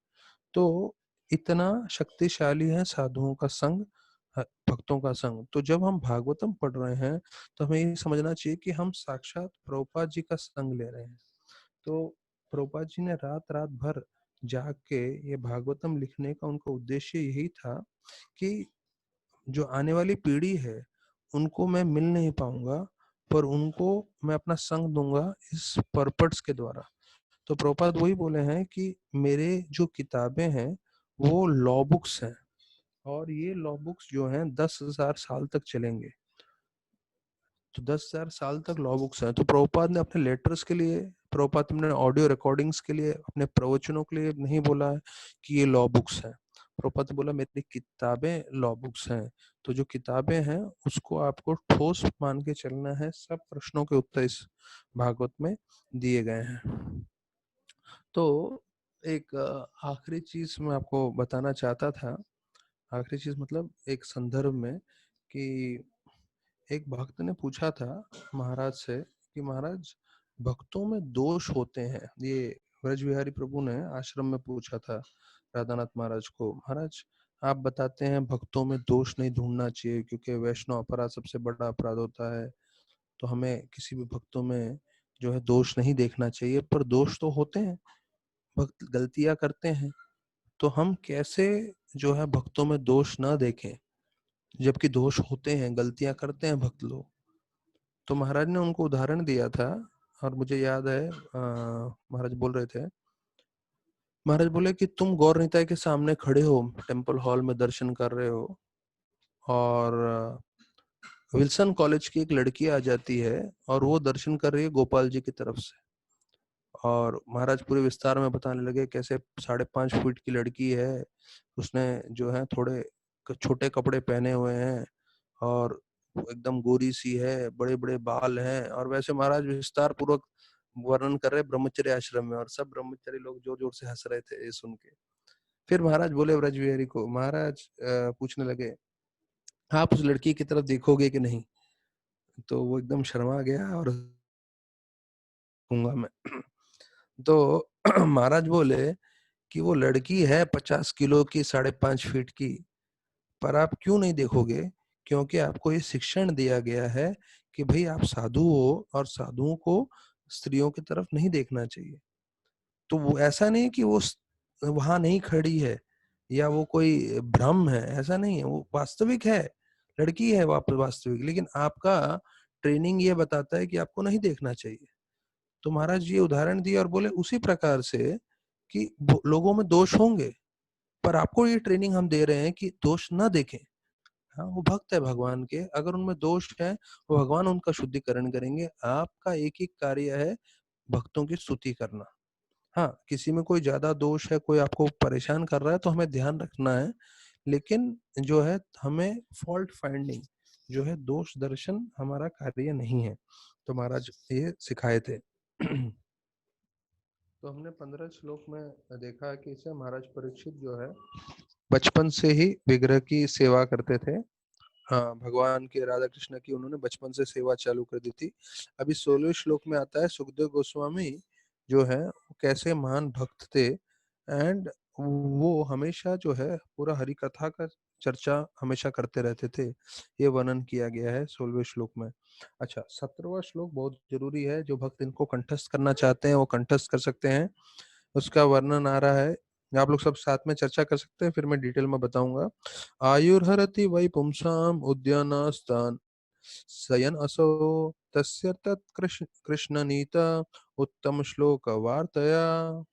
तो इतना शक्तिशाली है साधुओं का संग, भक्तों का संग। तो जब हम भागवतम पढ़ रहे हैं तो हमें ये समझना चाहिए कि हम साक्षात प्रभुपाद जी का संग ले रहे हैं। तो प्रभुपाद जी ने रात रात भर जाग के ये भागवतम लिखने का उनका उद्देश्य यही था कि जो आने वाली पीढ़ी है उनको मैं मिल नहीं पाऊंगा, पर उनको मैं अपना संग दूंगा इस परपट्स के द्वारा। तो प्रभुपाद वही बोले हैं कि मेरे जो किताबें हैं वो लॉ बुक्स हैं, और ये लॉ बुक्स जो हैं 10,000 साल तक चलेंगे। तो 10,000 साल तक लॉ बुक्स हैं। तो प्रभुपाद ने अपने लेटर्स के लिए, प्रभुपाद ने ऑडियो रिकॉर्डिंग्स के लिए, अपने प्रवचनों के लिए नहीं बोला है कि ये लॉ बुक्स हैं। प्रभुपाद ने बोला मेरी किताबें लॉ बुक्स हैं। तो जो किताबें हैं उसको आपको ठोस मान के चलना है। सब प्रश्नों के उत्तर इस भागवत में दिए गए हैं। तो एक आखिरी चीज मैं आपको बताना चाहता था। आखिरी चीज मतलब एक संदर्भ में कि एक भक्त ने पूछा था महाराज से कि महाराज भक्तों में दोष होते हैं। ये ब्रज बिहारी प्रभु ने आश्रम में पूछा था राधानाथ महाराज को, महाराज आप बताते हैं भक्तों में दोष नहीं ढूंढना चाहिए क्योंकि वैष्णव अपराध सबसे बड़ा अपराध होता है, तो हमें किसी भी भक्तों में जो है दोष नहीं देखना चाहिए। पर दोष तो होते हैं, भक्त गलतियां करते हैं, तो हम कैसे जो है भक्तों में दोष ना देखें जबकि दोष होते हैं, गलतियां करते हैं भक्त लोग। तो महाराज ने उनको उदाहरण दिया था और मुझे याद है महाराज बोल रहे थे, महाराज बोले कि तुम गौर निताई के सामने खड़े हो, टेम्पल हॉल में दर्शन कर रहे हो, और विल्सन कॉलेज की एक लड़की आ जाती है और वो दर्शन कर रही है गोपाल जी की तरफ से। और महाराज पूरे विस्तार में बताने लगे कैसे 5.5 फीट की लड़की है, उसने जो है थोड़े छोटे कपड़े पहने हुए हैं और वो एकदम गोरी सी है, बड़े बड़े बाल हैं। और वैसे महाराज विस्तार पूर्वक वर्णन कर रहे ब्रह्मचर्य आश्रम में, और सब ब्रह्मचारी लोग जोर जोर से हंस रहे थे ये सुन के। फिर महाराज बोले ब्रज बिहारी को, महाराज पूछने लगे आप उस लड़की की तरफ देखोगे कि नहीं? तो वो एकदम शर्मा गया और कहूंगा मैं। तो महाराज बोले कि वो लड़की है 50 किलो की, 5.5 फीट की, पर आप क्यों नहीं देखोगे? क्योंकि आपको ये शिक्षण दिया गया है कि भाई आप साधु हो और साधुओं को स्त्रियों की तरफ नहीं देखना चाहिए। तो वो ऐसा नहीं कि वो वहां नहीं खड़ी है या वो कोई भ्रम है, ऐसा नहीं है, वो वास्तविक है, लड़की है वास्तविक, लेकिन आपका ट्रेनिंग ये बताता है कि आपको नहीं देखना चाहिए। तो महाराज ये उदाहरण दिए और बोले उसी प्रकार से कि लोगों में दोष होंगे, पर आपको ये ट्रेनिंग हम दे रहे हैं कि दोष ना देखें। हाँ, वो भक्त है भगवान के, अगर उनमें दोष है वो भगवान उनका शुद्धिकरण करेंगे। आपका एक ही कार्य है भक्तों की स्तुति करना। हाँ, किसी में कोई ज्यादा दोष है, कोई आपको परेशान कर रहा है तो हमें ध्यान रखना है, लेकिन जो है हमें फॉल्ट फाइंडिंग जो है, दोष दर्शन हमारा कार्य नहीं है। तो महाराज ये सिखाए थे। तो हमने 15 श्लोक में देखा कि इसे महाराज परीक्षित जो है बचपन से ही विग्रह की सेवा करते थे। हाँ, भगवान के राधा कृष्ण की उन्होंने बचपन से सेवा चालू कर दी थी। अभी 16वें श्लोक में आता है सुखदेव गोस्वामी जो है वो कैसे महान भक्त थे, एंड वो हमेशा जो है पूरा हरि कथा का चर्चा हमेशा करते रहते थे। ये वर्णन किया गया है 16वें श्लोक में। अच्छा, 17वां श्लोक बहुत जरूरी है, जो भक्त इनको कंठस्थ करना चाहते हैं वो कंठस्थ कर सकते हैं। उसका वर्णन आ रहा है, आप लोग सब साथ में चर्चा कर सकते हैं, फिर मैं डिटेल में बताऊंगा। आयुर्हरति वै पुंसाम उद्यानस्तान शयन असो तस्य तत् कृष्ण नीता उत्तम श्लोक वार्तया।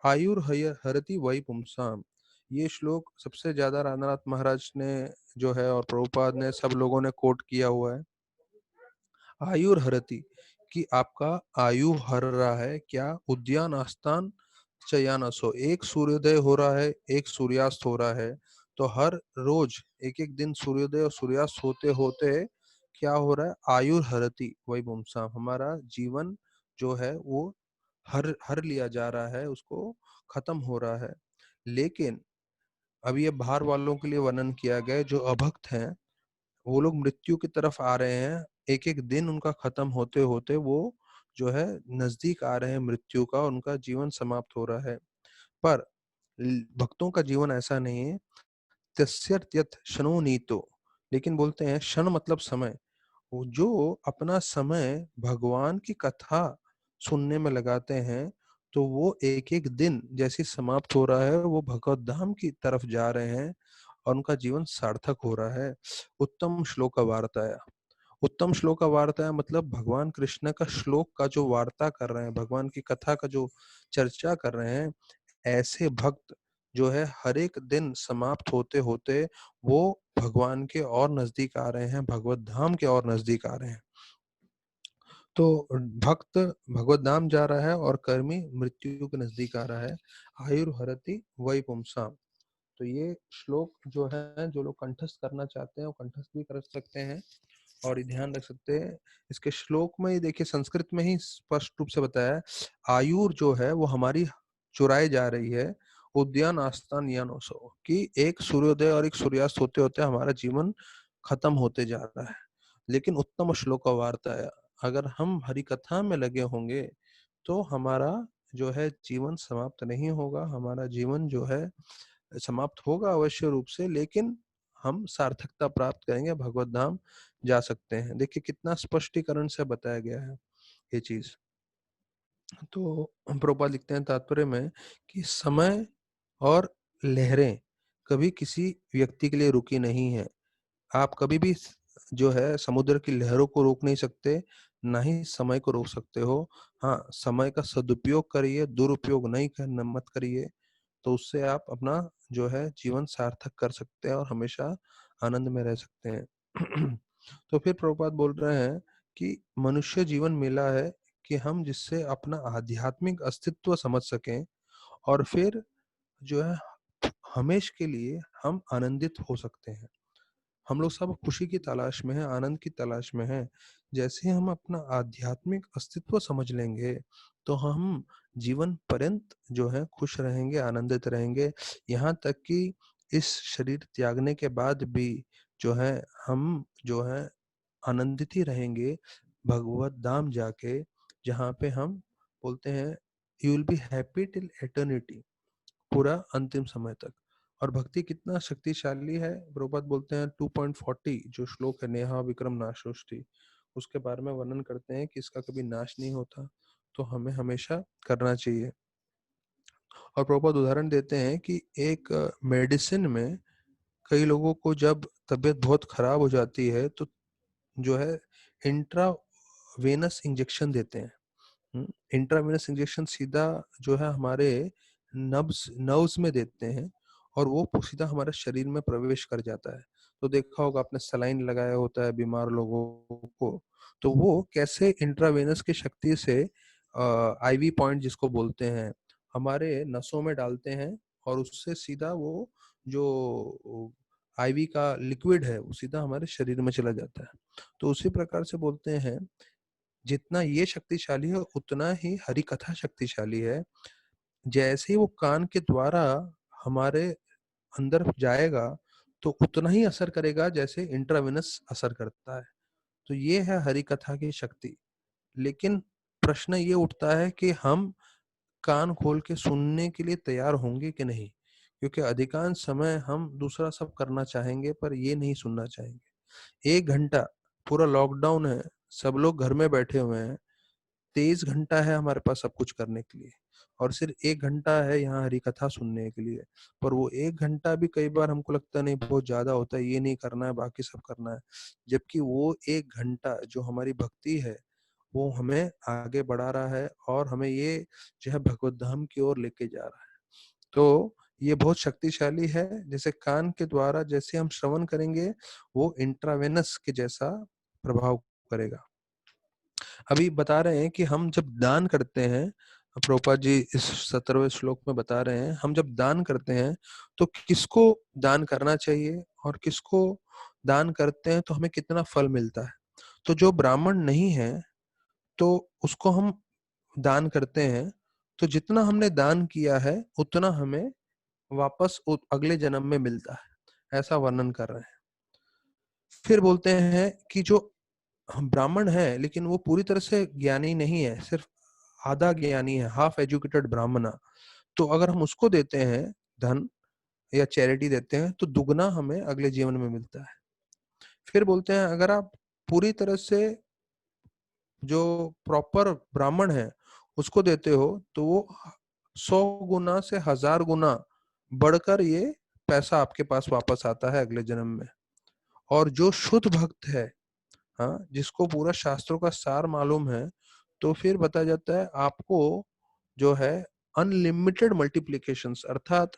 हरति वै पुंसाम, ये श्लोक सबसे ज्यादा राधानाथ महाराज ने जो है और प्रभुपाद ने सब लोगों ने कोट किया हुआ है। आयुर्हरति कि आपका आयु हर रहा है क्या? उद्यान आस्थान चयानसो, एक सूर्योदय हो रहा है, एक सूर्यास्त हो रहा है, तो हर रोज एक एक दिन सूर्योदय और सूर्यास्त होते होते क्या हो रहा है? आयुर हरति वही बुमसा, हमारा जीवन जो है वो हर हर लिया जा रहा है, उसको खत्म हो रहा है। लेकिन अब ये बाहर वालों के लिए वर्णन किया गया है, जो अभक्त हैं वो लोग मृत्यु की तरफ आ रहे हैं, एक एक दिन उनका खत्म होते होते वो जो है नजदीक आ रहे हैं मृत्यु का, उनका जीवन समाप्त हो रहा है। पर भक्तों का जीवन ऐसा नहीं है। तस्यर्थ क्षणो नीतो, लेकिन बोलते हैं क्षण मतलब समय, वो जो अपना समय भगवान की कथा सुनने में लगाते हैं, तो वो एक एक दिन जैसे समाप्त हो रहा है वो भगवत धाम की तरफ जा रहे हैं और उनका जीवन सार्थक हो रहा है। उत्तम श्लोक वार्ताया, उत्तम श्लोक का वार्ता है मतलब भगवान कृष्ण का श्लोक का जो वार्ता कर रहे हैं, भगवान की कथा का जो चर्चा कर रहे हैं, ऐसे भक्त जो है हर एक दिन समाप्त होते होते वो भगवान के और नजदीक आ रहे हैं, भगवत धाम के और नजदीक आ रहे हैं। तो भक्त भगवत धाम जा रहा है और कर्मी मृत्यु के नजदीक आ रहा है। आयुर्हरति वै पुंसाम। तो ये श्लोक जो है, जो लोग कंठस्थ करना चाहते हैं वो कंठस्थ भी कर सकते हैं और ये ध्यान रख सकते हैं। इसके श्लोक में ही देखिए संस्कृत में ही स्पष्ट रूप से बताया है, आयुर जो है वो हमारी चुराई जा रही है। उद्यान आस्थान यानोसो कि एक सूर्योदय और एक सूर्यास्त होते होते हमारा जीवन खत्म होते जा रहा है। लेकिन उत्तम श्लोक वार्ता है, अगर हम हरि कथा में लगे होंगे तो हमारा जो है जीवन समाप्त नहीं होगा। हमारा जीवन जो है समाप्त होगा अवश्य रूप से, लेकिन हम सार्थकता प्राप्त करेंगे, भगवत धाम जा सकते हैं। देखिए कितना स्पष्टीकरण से बताया गया है ये चीज। तो प्रभुपाद लिखते हैं तात्पर्य में कि समय और लहरें कभी किसी व्यक्ति के लिए रुकी नहीं है। आप कभी भी जो है समुद्र की लहरों को रोक नहीं सकते, ना ही समय को रोक सकते हो। हाँ, समय का सदुपयोग करिए, दुरुपयोग नहीं करना मत करिए, तो उससे आप अपना जो है जीवन सार्थक कर सकते हैं और हमेशा आनंद में रह सकते हैं। तो फिर प्रभुपाद बोल रहे हैं कि मनुष्य जीवन मिला है कि हम जिससे अपना आध्यात्मिक अस्तित्व समझ सकें और फिर जो है हमेश के लिए हम आनंदित हो सकते हैं। हम लोग सब खुशी की तलाश में हैं, आनंद की तलाश में हैं। जैसे ही हम अपना आध्यात्मिक अस्तित्व समझ लेंगे तो हम जीवन पर्यंत जो है खुश रहेंगे, आनंदित रहेंगे। यहाँ तक कि इस शरीर त्यागने के बाद भी जो है हम जो है आनंदित ही रहेंगे भगवत धाम जाके, जहाँ पे हम बोलते हैं you will be happy till eternity, पूरा अंतिम समय तक। और भक्ति कितना शक्तिशाली है, प्रभुपाद बोलते हैं 2.40 जो श्लोक है नेहा विक्रम नाशोष्टि, उसके बारे में वर्णन करते हैं कि इसका कभी नाश नहीं होता, तो हमें हमेशा करना चाहिए। और प्रभुपाद उदाहरण देते हैं कि एक मेडिसिन में कई लोगों को जब तबीयत बहुत खराब हो जाती है तो जो है इंट्रावेनस इंजेक्शन देते हैं। इंट्रावेनस इंजेक्शन सीधा जो है हमारे नर्व्स में देते हैं और वो सीधा हमारे शरीर में प्रवेश कर जाता है। तो देखा होगा आपने सलाइन लगाया होता है बीमार लोगों को, तो वो कैसे इंट्रावेनस की शक्ति से आईवी पॉइंट जिसको बोलते हैं हमारे नसों में डालते हैं और उससे सीधा वो जो आईवी का लिक्विड है वो सीधा हमारे शरीर में चला जाता है। तो उसी प्रकार से बोलते हैं जितना ये शक्तिशाली है उतना ही हरि कथा शक्तिशाली है। जैसे ही वो कान के द्वारा हमारे अंदर जाएगा तो उतना ही असर करेगा जैसे इंट्रावेनस असर करता है। तो ये है हरि कथा की शक्ति। लेकिन प्रश्न ये उठता है कि हम कान खोल के सुनने के लिए तैयार होंगे कि नहीं, क्योंकि अधिकांश समय हम दूसरा सब करना चाहेंगे पर ये नहीं सुनना चाहेंगे। 1 घंटा पूरा लॉकडाउन है, सब लोग घर में बैठे हुए हैं, 23 घंटा है हमारे पास सब कुछ करने के लिए और सिर्फ 1 घंटा है यहाँ हरी कथा सुनने के लिए। पर वो 1 घंटा भी कई बार हमको लगता नहीं बहुत ज्यादा होता है, ये नहीं करना है बाकी सब करना है। जबकि वो 1 घंटा जो हमारी भक्ति है वो हमें आगे बढ़ा रहा है और हमें ये जो है भगवत धाम की ओर लेके जा रहा है। तो ये बहुत शक्तिशाली है। जैसे कान के द्वारा जैसे हम श्रवण करेंगे वो इंट्रावेनस के जैसा प्रभाव करेगा। अभी बता रहे हैं कि हम जब दान करते हैं, प्रभुपाद जी इस 17वें श्लोक में बता रहे हैं, हम जब दान करते हैं तो किसको दान करना चाहिए और किसको दान करते हैं तो हमें कितना फल मिलता है। तो जो ब्राह्मण नहीं है तो उसको हम दान करते हैं, तो जितना हमने दान किया है उतना हमें वापस अगले जन्म में मिलता है, ऐसा वर्णन कर रहे हैं। फिर बोलते हैं कि जो हम ब्राह्मण है लेकिन वो पूरी तरह से ज्ञानी नहीं है, सिर्फ आधा ज्ञानी है, हाफ एजुकेटेड ब्राह्मण, तो अगर हम उसको देते हैं धन या चैरिटी देते हैं तो दुगना हमें अगले जीवन में मिलता है। फिर बोलते हैं अगर आप पूरी तरह से जो प्रॉपर ब्राह्मण है उसको देते हो तो वो 100 गुना से 1000 गुना बढ़कर ये पैसा आपके पास वापस आता है अगले जन्म में। और जो शुद्ध भक्त है, हाँ, जिसको पूरा शास्त्रों का सार मालूम है, तो फिर बताया जाता है आपको जो है अनलिमिटेड मल्टीप्लिकेशंस, अर्थात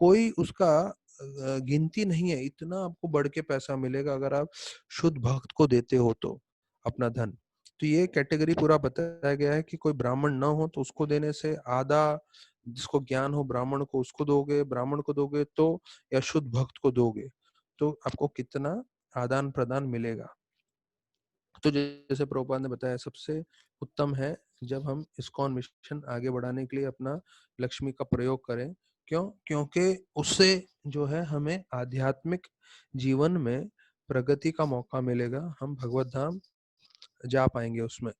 कोई उसका गिनती नहीं है, इतना आपको बढ़ के पैसा मिलेगा अगर आप शुद्ध भक्त को देते हो तो अपना धन। तो ये कैटेगरी पूरा बताया गया है कि कोई ब्राह्मण ना हो तो उसको देने से आधा, जिसको ज्ञान हो ब्राह्मण को उसको दोगे, ब्राह्मण को दोगे तो, या शुद्ध भक्त को दोगे तो आपको कितना आदान प्रदान मिलेगा। तो जैसे प्रभुपाद ने बताया, सबसे उत्तम है जब हम इस्कॉन मिशन आगे बढ़ाने के लिए अपना लक्ष्मी का प्रयोग करें। क्यों? क्योंकि उससे जो है हमें आध्यात्मिक जीवन में प्रगति का मौका मिलेगा, हम भगवत धाम जा पाएंगे उसमें।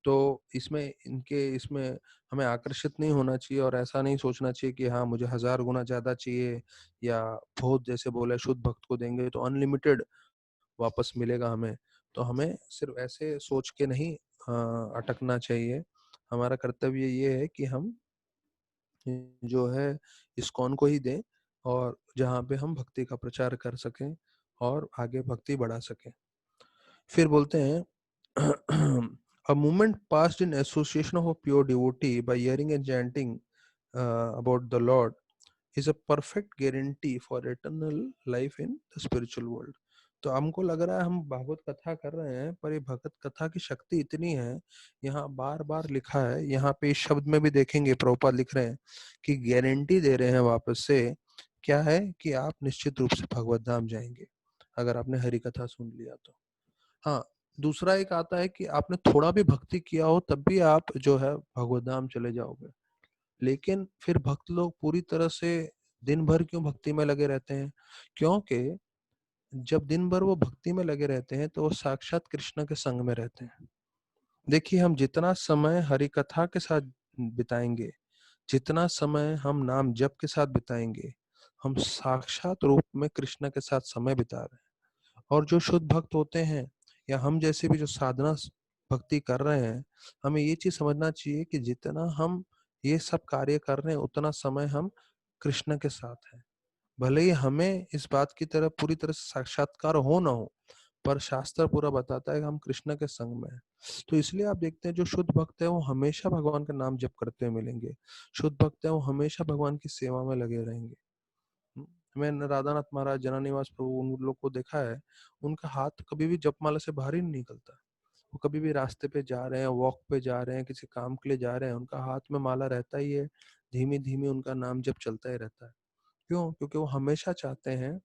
तो इसमें हमें आकर्षित नहीं होना चाहिए और ऐसा नहीं सोचना चाहिए कि हाँ मुझे 1000 गुना ज्यादा चाहिए, या बहुत जैसे बोले शुद्ध भक्त को देंगे तो अनलिमिटेड वापस मिलेगा हमें। तो हमें सिर्फ ऐसे सोच के नहीं अटकना चाहिए। हमारा कर्तव्य ये है कि हम जो है इस्कॉन को ही दें, और जहाँ पे हम भक्ति का प्रचार कर सकें और आगे भक्ति बढ़ा सकें। फिर बोलते हैं a movement passed in association of a pure devotee by hearing and chanting about the Lord is a perfect guarantee for eternal life in the spiritual world. तो हमको लग रहा है हम भागवत कथा कर रहे हैं, पर ये भगवत कथा की शक्ति इतनी है, यहाँ बार बार लिखा है, यहाँ पे इस शब्द में भी देखेंगे प्रभुपाद लिख रहे हैं कि गारंटी दे रहे हैं वापस से, क्या है कि आप निश्चित रूप से भगवत धाम जाएंगे अगर आपने हरि कथा सुन लिया तो। हाँ, दूसरा एक आता है कि आपने थोड़ा भी भक्ति किया हो तब भी आप जो है भगवत धाम चले जाओगे। लेकिन फिर भक्त लोग पूरी तरह से दिन भर क्यों भक्ति में लगे रहते हैं? क्योंकि जब दिन भर वो भक्ति में लगे रहते हैं तो वो साक्षात कृष्ण के संग में रहते हैं। देखिए, हम जितना समय हरि कथा के साथ बिताएंगे, जितना समय हम नाम जप के साथ बिताएंगे, हम साक्षात रूप में कृष्ण के साथ समय बिता रहे हैं। और जो शुद्ध भक्त होते हैं, या हम जैसे भी जो साधना भक्ति कर रहे हैं, हमें ये चीज समझना चाहिए कि जितना हम ये सब कार्य कर रहे हैं उतना समय हम कृष्ण के साथ हैं। भले ही हमें इस बात की तरफ पूरी तरह से साक्षात्कार हो ना हो, पर शास्त्र पूरा बताता है कि हम कृष्ण के संग में हैं। तो इसलिए आप देखते हैं जो शुद्ध भक्त है वो हमेशा भगवान का नाम जप करते हुए मिलेंगे, शुद्ध भक्त है वो हमेशा भगवान की सेवा में लगे रहेंगे। मैंने राधानाथ महाराज, जनानिवास प्रभु, उन लोग को देखा है, उनका हाथ कभी भी जपमाला से बाहर ही नहीं निकलता। वो कभी भी रास्ते पे जा रहे हैं, वॉक पे जा रहे हैं, किसी काम के लिए जा रहे हैं, उनका हाथ में माला रहता ही है, धीमी धीमी उनका नाम जप चलता ही रहता है। क्यों? क्योंकि वो हमेशा चाहते हैं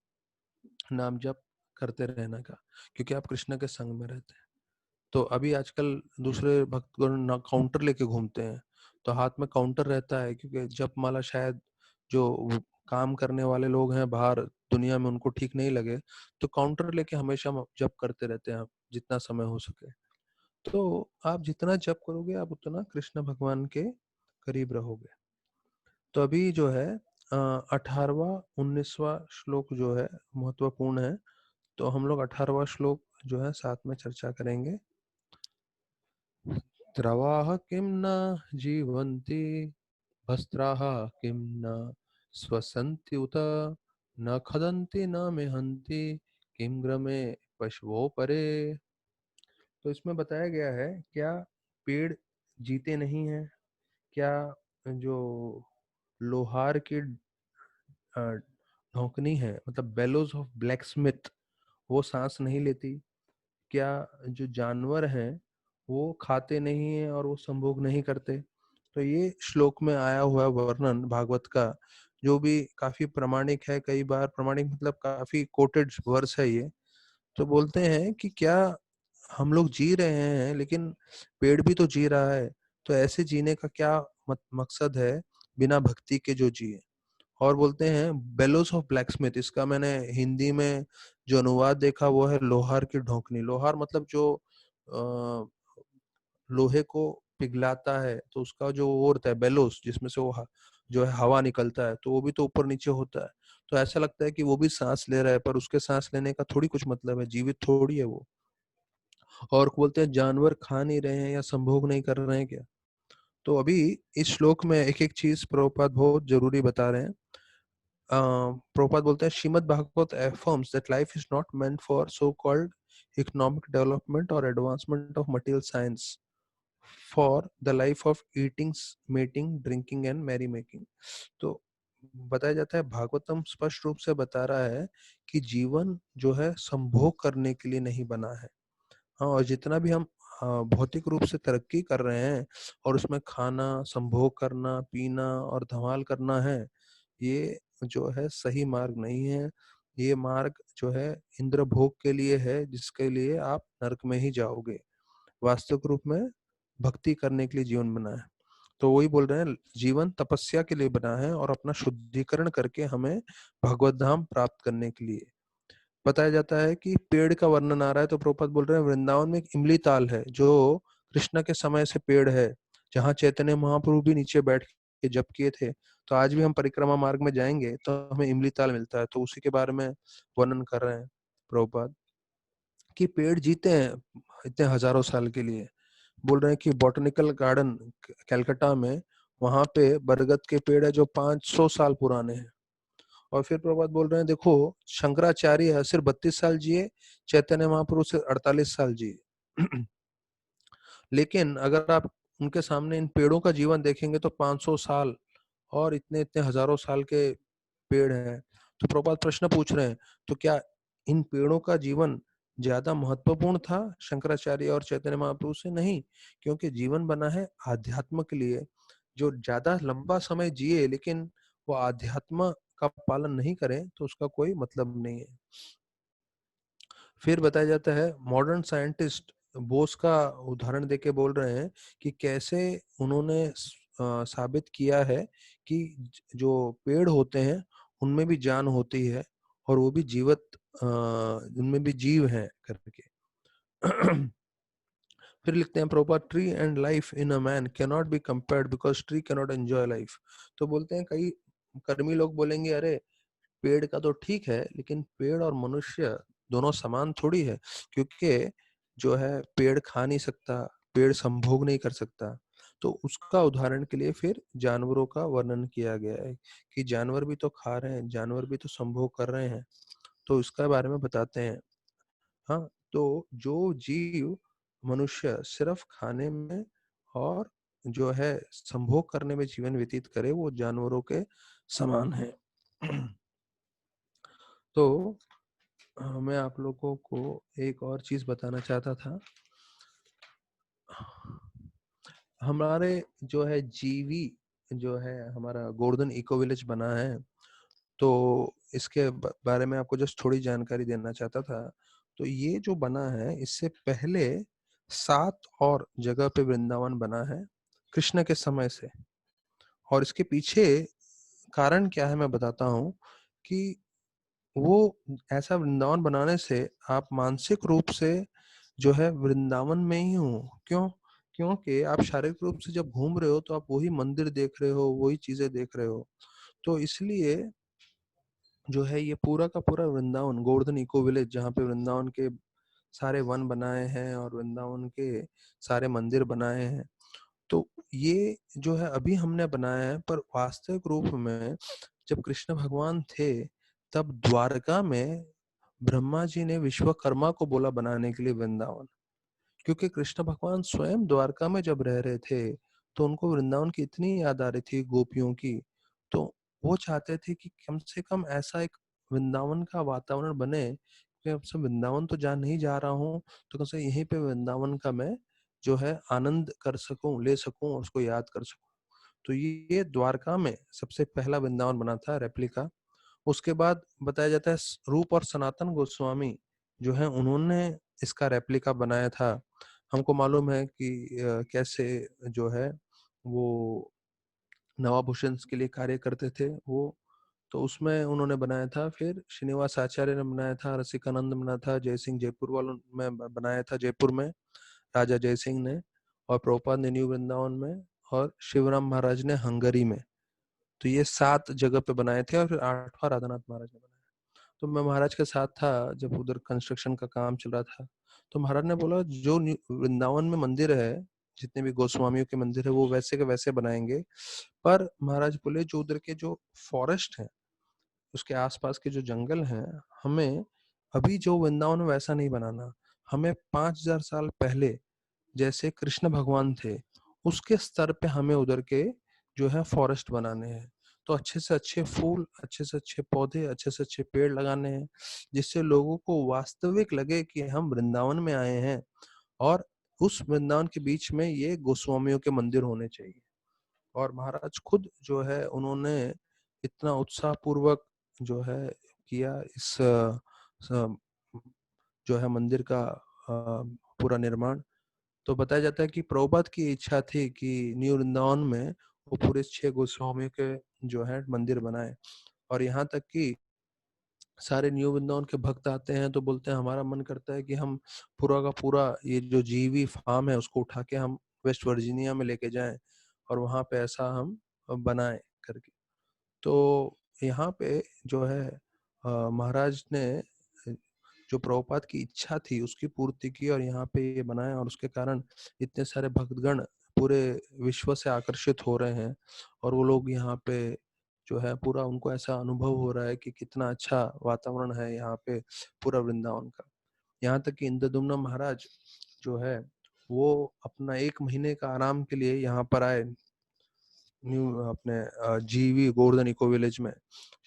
नाम जप करते रहने का, क्योंकि आप कृष्ण के संग में रहते हैं। तो अभी आजकल दूसरे भक्तगण काउंटर लेके घूमते हैं, तो हाथ में काउंटर रहता है, क्योंकि जप माला शायद जो काम करने वाले लोग हैं बाहर दुनिया में उनको ठीक नहीं लगे, तो काउंटर लेके हमेशा जप करते रहते हैं आप जितना समय हो सके। तो आप जितना जप करोगे आप उतना कृष्ण भगवान के करीब रहोगे। तो अभी जो है 18वां 19वां श्लोक जो है महत्वपूर्ण है, तो हम लोग 18वां श्लोक जो है साथ में चर्चा करेंगे। द्रवाः किं न जीवन्ति, वस्त्राः किं न स्वसन्ति उत, न खदन्ति न मिहन्ति, किं ग्रमे पशवो परे। तो इसमें बताया गया है, क्या पेड़ जीते नहीं हैं? क्या जो लोहार की ढोकनी है, मतलब बेलोज ऑफ ब्लैक स्मिथ, वो सांस नहीं लेती? क्या जो जानवर हैं वो खाते नहीं है और वो संभोग नहीं करते? तो ये श्लोक में आया हुआ वर्णन भागवत का, जो भी काफी प्रामाणिक है, कई बार प्रामाणिक मतलब काफी कोटेड वर्स है ये। तो बोलते हैं कि क्या हम लोग जी रहे हैं लेकिन पेड़ भी तो जी रहा है, तो ऐसे जीने का क्या मकसद है बिना भक्ति के जो जिए? और बोलते हैं बेलोस ऑफ ब्लैकस्मिथ, इसका मैंने हिंदी में जो अनुवाद देखा वो है लोहार की ढोकनी। लोहार मतलब जो लोहे को पिघलाता है, तो उसका जो वो होता है बेलोस, जिसमें से वो जो है हवा निकलता है, तो वो भी तो ऊपर नीचे होता है। तो ऐसा लगता है कि वो भी सांस ले रहा है, पर उसके सांस लेने का थोड़ी कुछ मतलब है, जीवित थोड़ी है वो। और बोलते हैं जानवर खा नहीं रहे हैं या संभोग नहीं कर रहे हैं क्या? तो अभी इस श्लोक में एक एक चीज प्रभुपाद बहुत जरूरी बता रहे हैं। Prabhupada बोलते हैं Shrimad Bhagavat affirms that life is not meant for so-called economic development or advancement of material science, for the life of eating, mating, drinking and merry making. तो बताया जाता है, भागवतम स्पष्ट रूप से बता रहा है कि जीवन जो है संभोग करने के लिए नहीं बना है। हाँ, और जितना भी हम भौतिक रूप से तरक्की कर रहे हैं और उसमें खाना, संभोग करना, पीना और धमाल करना है, ये जो है सही मार्ग नहीं है। ये मार्ग जो है इंद्र भोग के लिए है, जिसके लिए आप नरक में ही जाओगे। वास्तविक रूप में भक्ति करने के लिए जीवन बना है। तो वही बोल रहे हैं, जीवन तपस्या के लिए बना है और अपना शुद्धिकरण करके हमें भगवत धाम प्राप्त करने के लिए। बताया जाता है कि पेड़ का वर्णन आ रहा है, तो प्रभुपाद बोल रहे हैं वृंदावन में एक इमली ताल है जो कृष्ण के समय से पेड़ है, जहाँ चैतन्य महाप्रभु भी नीचे बैठ के जप किए थे। तो आज भी हम परिक्रमा मार्ग में जाएंगे तो हमें इमली ताल मिलता है, तो उसी के बारे में वर्णन कर रहे हैं प्रभुपाद कि पेड़ जीते हैं इतने हजारों साल के लिए। बोल रहे हैं कि बॉटनिकल गार्डन कलकत्ता में, वहां पे बरगद के पेड़ है जो 500 साल पुराने हैं। और फिर प्रभुपाद बोल रहे हैं, देखो शंकराचार्य सिर्फ 32 साल जिए, चैतन्य महाप्रभु सिर्फ 48 साल जिए। लेकिन अगर आप उनके सामने इन पेड़ों का जीवन देखेंगे तो 500 साल और इतने इतने हजारों साल के पेड़ हैं। तो प्रभुपाद प्रश्न पूछ रहे हैं, तो क्या इन पेड़ों का जीवन ज्यादा महत्वपूर्ण था शंकराचार्य और चैतन्य महाप्रभु से? नहीं, क्योंकि जीवन बना है आध्यात्म के लिए। जो ज्यादा लंबा समय जिए लेकिन वो आध्यात्म का पालन नहीं करें तो उसका कोई मतलब नहीं है। फिर बताया जाता है, मॉडर्न साइंटिस्ट बोस का उदाहरण देके बोल रहे हैं कि कैसे उन्होंने साबित किया है कि जो पेड़ होते हैं उनमें भी जान होती है और वो भी उनमें भी जीव हैं करके। फिर लिखते हैं proper, tree and life in a man can not be compared because tree can not enjoy life. तो बोलते हैं कई कर्मी लोग बोलेंगे, अरे पेड़ का तो ठीक है लेकिन पेड़ और मनुष्य दोनों समान थोड़ी है, क्योंकि जो है पेड़ खा नहीं सकता, पेड़ संभोग नहीं कर सकता। तो उसका उदाहरण के लिए फिर जानवरों का वर्णन किया गया है कि जानवर भी तो खा रहे हैं, जानवर भी तो संभोग कर रहे हैं। तो इसका बारे में बताते हैं। हाँ, तो जो जीव मनुष्य सिर्फ खाने में और जो है संभोग करने में जीवन व्यतीत करे, वो जानवरों के समान है। तो मैं आप लोगों को एक और चीज बताना चाहता था। हमारे जो है जीवी जो है हमारा गोवर्धन इको विलेज बना है, तो इसके बारे में आपको जस्ट थोड़ी जानकारी देना चाहता था। तो ये जो बना है, इससे पहले 7 और जगह पे वृंदावन बना है कृष्ण के समय से। और इसके पीछे कारण क्या है मैं बताता हूँ कि वो ऐसा वृंदावन बनाने से आप मानसिक रूप से जो है वृंदावन में ही हो। क्यों? क्योंकि आप शारीरिक रूप से जब घूम रहे हो तो आप वही मंदिर देख रहे हो, वही चीजें देख रहे हो। तो इसलिए जो है ये पूरा का पूरा वृंदावन, गोवर्धन इको विलेज, जहाँ पे वृंदावन के सारे वन बनाए हैं और वृंदावन के सारे मंदिर बनाए हैं, तो ये जो है अभी हमने बनाया है। पर वास्तविक रूप में जब कृष्ण भगवान थे तब द्वारका में ब्रह्मा जी ने विश्वकर्मा को बोला बनाने के लिए वृंदावन। क्योंकि कृष्ण भगवान स्वयं द्वारका में जब रह रहे थे तो उनको वृंदावन की इतनी याद आ रही थी गोपियों की, तो वो चाहते थे कि कम से कम ऐसा एक वृंदावन का वातावरण बने कि अब से वृंदावन तो जा नहीं जा रहा हूँ, तो कम से कम यहीं पे वृंदावन का मैं जो है आनंद कर सकूं, ले सकूं और उसको याद कर सकूं। तो ये द्वारका में सबसे पहला वृंदावन बना था, रेप्लिका। उसके बाद बताया जाता है रूप और सनातन गोस्वामी जो है उन्होंने इसका रेप्लिका बनाया था। हमको मालूम है कि कैसे जो है वो नवाभूषण के लिए कार्य करते थे वो, तो उसमें उन्होंने बनाया था। फिर श्रीनिवास आचार्य ने बनाया था, रसिकानंद बनाया था, जय सिंह जयपुर वालों में बनाया था, जयपुर में राजा जय सिंह ने, और प्रभुपाद ने न्यू वृंदावन में, और शिवराम महाराज ने हंगरी में। तो ये 7 जगह पे बनाए थे और फिर 8वां राधानाथ महाराज ने बनाया। तो मैं महाराज के साथ था जब उधर कंस्ट्रक्शन का काम चल रहा था। तो महाराज ने बोला जो वृंदावन में मंदिर है, जितने भी गोस्वामियों के मंदिर है वो वैसे के वैसे बनाएंगे, पर महाराज बोले जो उधर के जो फॉरेस्ट है, उसके आसपास के जो जंगल हैं, हमें अभी जो वृंदावन में वैसा नहीं बनाना। हमें 5000 साल पहले जैसे कृष्ण भगवान थे उसके स्तर पे हमें उधर के जो है फॉरेस्ट बनाने हैं। तो अच्छे से अच्छे फूल, अच्छे से अच्छे पौधे, अच्छे से अच्छे पेड़ लगाने हैं, जिससे लोगों को वास्तविक लगे कि हम वृंदावन में आए हैं। और उस वृंदावन के बीच में ये गोस्वामियों के मंदिर होने चाहिए। और महाराज खुद जो है उन्होंने इतना उत्साह पूर्वक जो है किया इस जो है मंदिर का पूरा निर्माण। तो बताया जाता है कि प्रभुपाद की इच्छा थी कि न्यू वृंदावन में वो पूरे 6 गोस्वामियों के जो है मंदिर बनाए। और यहाँ तक कि सारे न्यू वृंदावन के भक्त आते हैं तो बोलते हैं हमारा मन करता है कि हम पूरा का पूरा ये जो जीवी फार्म है उसको उठा के हम वेस्ट वर्जीनिया में लेके जाएं और वहाँ पे ऐसा हम बनाएं करके। तो यहाँ पे जो है महाराज ने जो प्रभुपाद की इच्छा थी उसकी पूर्ति की और यहाँ पे ये बनाया, और उसके कारण इतने सारे भक्तगण पूरे विश्व से आकर्षित हो रहे हैं। और वो लोग यहाँ पे जो है पूरा उनको ऐसा अनुभव हो रहा है कि कितना अच्छा वातावरण है यहाँ पे पूरा वृंदावन का। यहाँ तक कि इंद्रदुम्न महाराज जो है वो अपना 1 महीने का आराम के लिए यहाँ पर आए न्यू अपने जीवी गोवर्धन इको विलेज में।